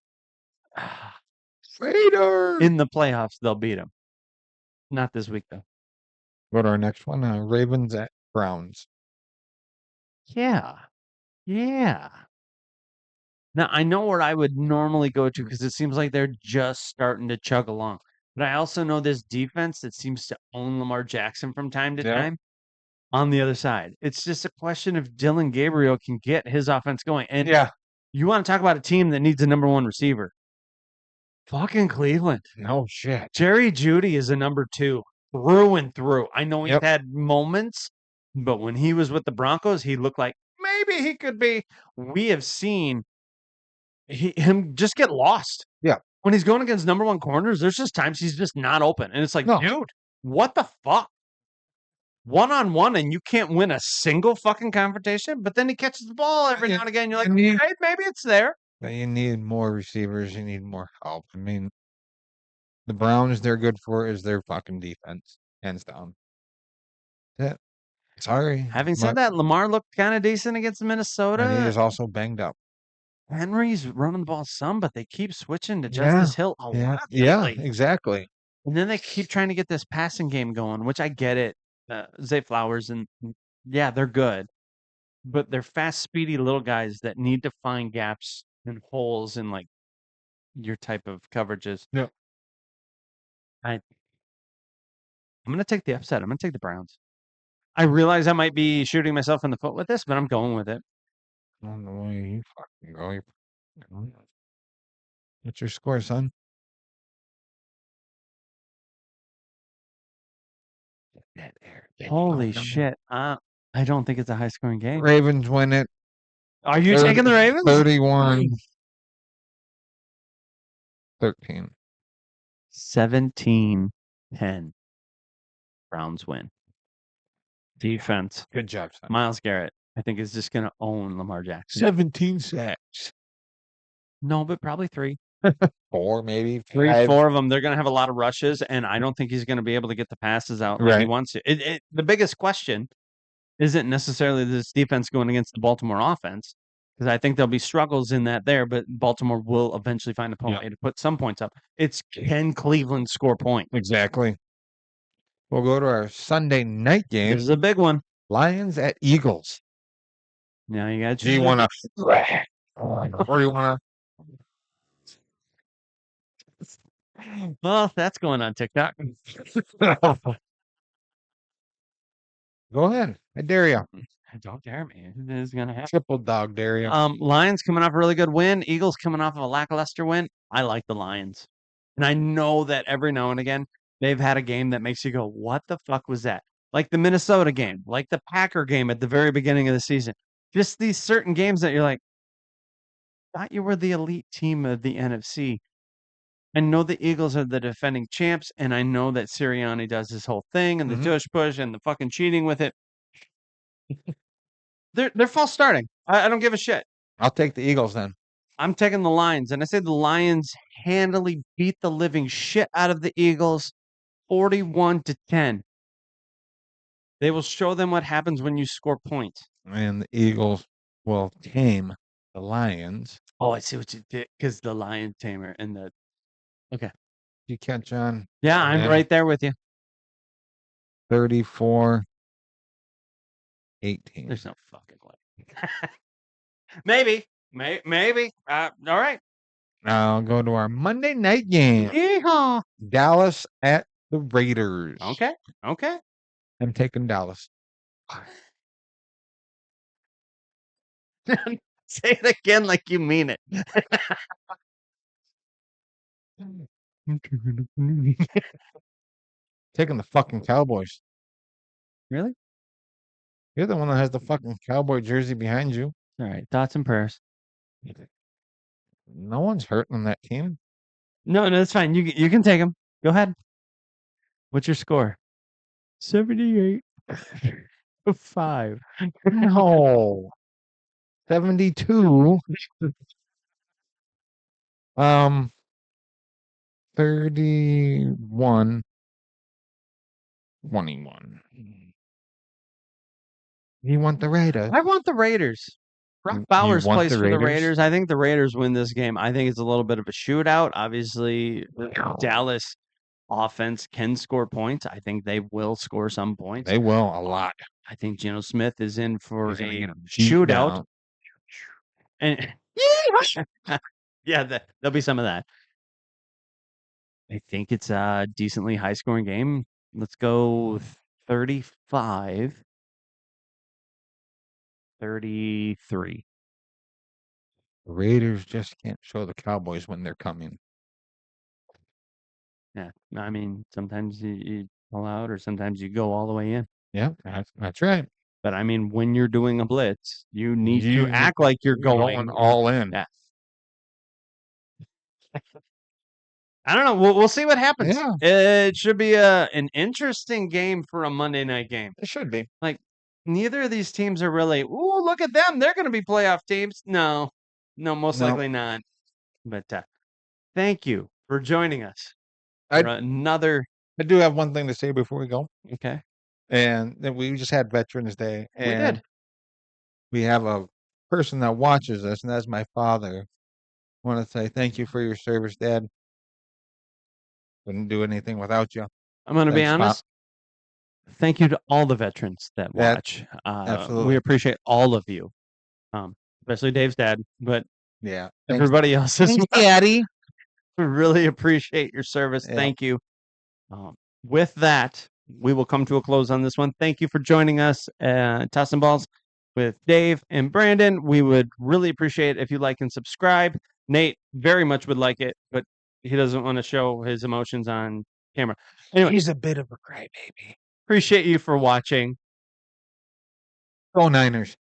Raider. in the playoffs they'll beat him. Not this week though. Go to our next one. Ravens at Browns. Yeah. Now, I know where I would normally go to because it seems like they're just starting to chug along. But I also know this defense that seems to own Lamar Jackson from time to Yeah. time on the other side. It's just a question if Dylan Gabriel can get his offense going. And Yeah. you want to talk about a team that needs a number one receiver. Fucking Cleveland. No shit. Jerry Jeudy is a number 2 through and through. I know he's Yep. had moments, but when he was with the Broncos, he looked like maybe he could be. We have seen him just get lost. Yeah. When he's going against number 1 corners, there's just times he's just not open. And it's like, No. dude, what the fuck? One-on-one, and you can't win a single fucking confrontation, but then he catches the ball every now and again. You're like, and you- okay, maybe it's there. But you need more receivers. You need more help. I mean, the Browns, they're good for is their fucking defense, hands down. That's it. Sorry. Having said that, Lamar looked kind of decent against and he Minnesota. is also banged up. Henry's running the ball some, but they keep switching to Yeah, Justice Hill a Yeah, lot yeah, lately. exactly. And then they keep trying to get this passing game going, which I get it. Zay Flowers and yeah, they're good, but they're fast, speedy little guys that need to find gaps and holes in like your type of coverages. Yep. I'm gonna take the upset. I'm gonna take the Browns. I realize I might be shooting myself in the foot with this, but I'm going with it. I don't know where you fucking go. What's your score, son? Holy shit! I don't think it's a high scoring game. Ravens win it. Are you taking the Ravens? 31-13. 17-10. Browns win. Defense. Good job, son. Myles Garrett, I think, is just going to own Lamar Jackson. 17 sacks. No, but probably 3. 4, maybe. 3, 5. 4 of them. They're going to have a lot of rushes, and I don't think he's going to be able to get the passes out like he Right. wants to. The biggest question isn't necessarily this defense going against the Baltimore offense, because I think there'll be struggles in that there, but Baltimore will eventually find a way to put some points up. It's can Cleveland score points? Exactly. We'll go to our Sunday night game. This is a big one. Lions at Eagles. Now you got. Do you want to, or you want Well, that's going on TikTok. to? Go ahead. I dare you. Don't dare me. It is going to happen. Triple dog dare you. Lions coming off a really good win. Eagles coming off of a lackluster win. I like the Lions. And I know that every now and again, they've had a game that makes you go, what the fuck was that? Like the Minnesota game, like the Packer game at the very beginning of the season. Just these certain games that you're like, thought you were the elite team of the NFC. I know the Eagles are the defending champs, and I know that Sirianni does his whole thing and the tush push and the fucking cheating with it. They're false starting. I don't give a shit. I'll take the Eagles then. I'm taking the Lions, and I say the Lions handily beat the living shit out of the Eagles, 41-10. They will show them what happens when you score points. And the Eagles will tame the Lions. Oh, I see what you did, because the Lion tamer and the. Okay. You catch on. Yeah, I'm Yeah. right there with you. 34-18. There's no fucking way. Maybe. Maybe. All right. Now I'll go to our Monday night game. Yeehaw. Dallas at the Raiders. Okay. Okay. I'm taking Dallas. Say it again like you mean it. Taking the fucking Cowboys. Really? You're the one that has the fucking cowboy jersey behind you. All right. Thoughts and prayers. No one's hurting on that team. No, that's fine. You can take them. Go ahead. What's your score? 78-5. No. 72. 31-21. You want the Raiders? I want the Raiders. Brock You Bowers want plays the for the Raiders? Raiders. I think the Raiders win this game. I think it's a little bit of a shootout. Obviously, Dallas offense can score points. I think they will score some points. They will a lot. I think Geno Smith is in for He's gonna a get 'em beat shootout. down. And Yeah, there'll be some of that. I think it's a decently high scoring game. Let's go 35, 33. The Raiders just can't show the Cowboys when they're coming. Yeah, I mean, sometimes you pull out, or sometimes you go all the way in. Yeah, that's right. But I mean, when you're doing a blitz, you need to You- act like you're Going going. all in. Yeah. I don't know. We'll see what happens. Yeah. It should be an interesting game for a Monday night game. It should be. Like, neither of these teams are really, ooh, look at them. They're going to be playoff teams. No, most No. likely not. But thank you for joining us I- for another. I do have one thing to say before we go. Okay. And then we just had Veterans Day. We And did. we have a person that watches us, and that's my father. I want to say thank you for your service, Dad. Couldn't do anything without you. I'm going to be Thanks, Pop. honest. Thank you to all the veterans that Yeah, watch. absolutely. We appreciate all of you, especially Dave's dad, but Yeah. everybody else as Thanks, well. Daddy. We really appreciate your service. Yeah. Thank you. With that, we will come to a close on this one. Thank you for joining us, Tossing Balls with Dave and Brandon. We would really appreciate it if you like and subscribe. Nate very much would like it, but he doesn't want to show his emotions on camera. Anyway, He's a bit of a crybaby. appreciate you for watching. Go Niners.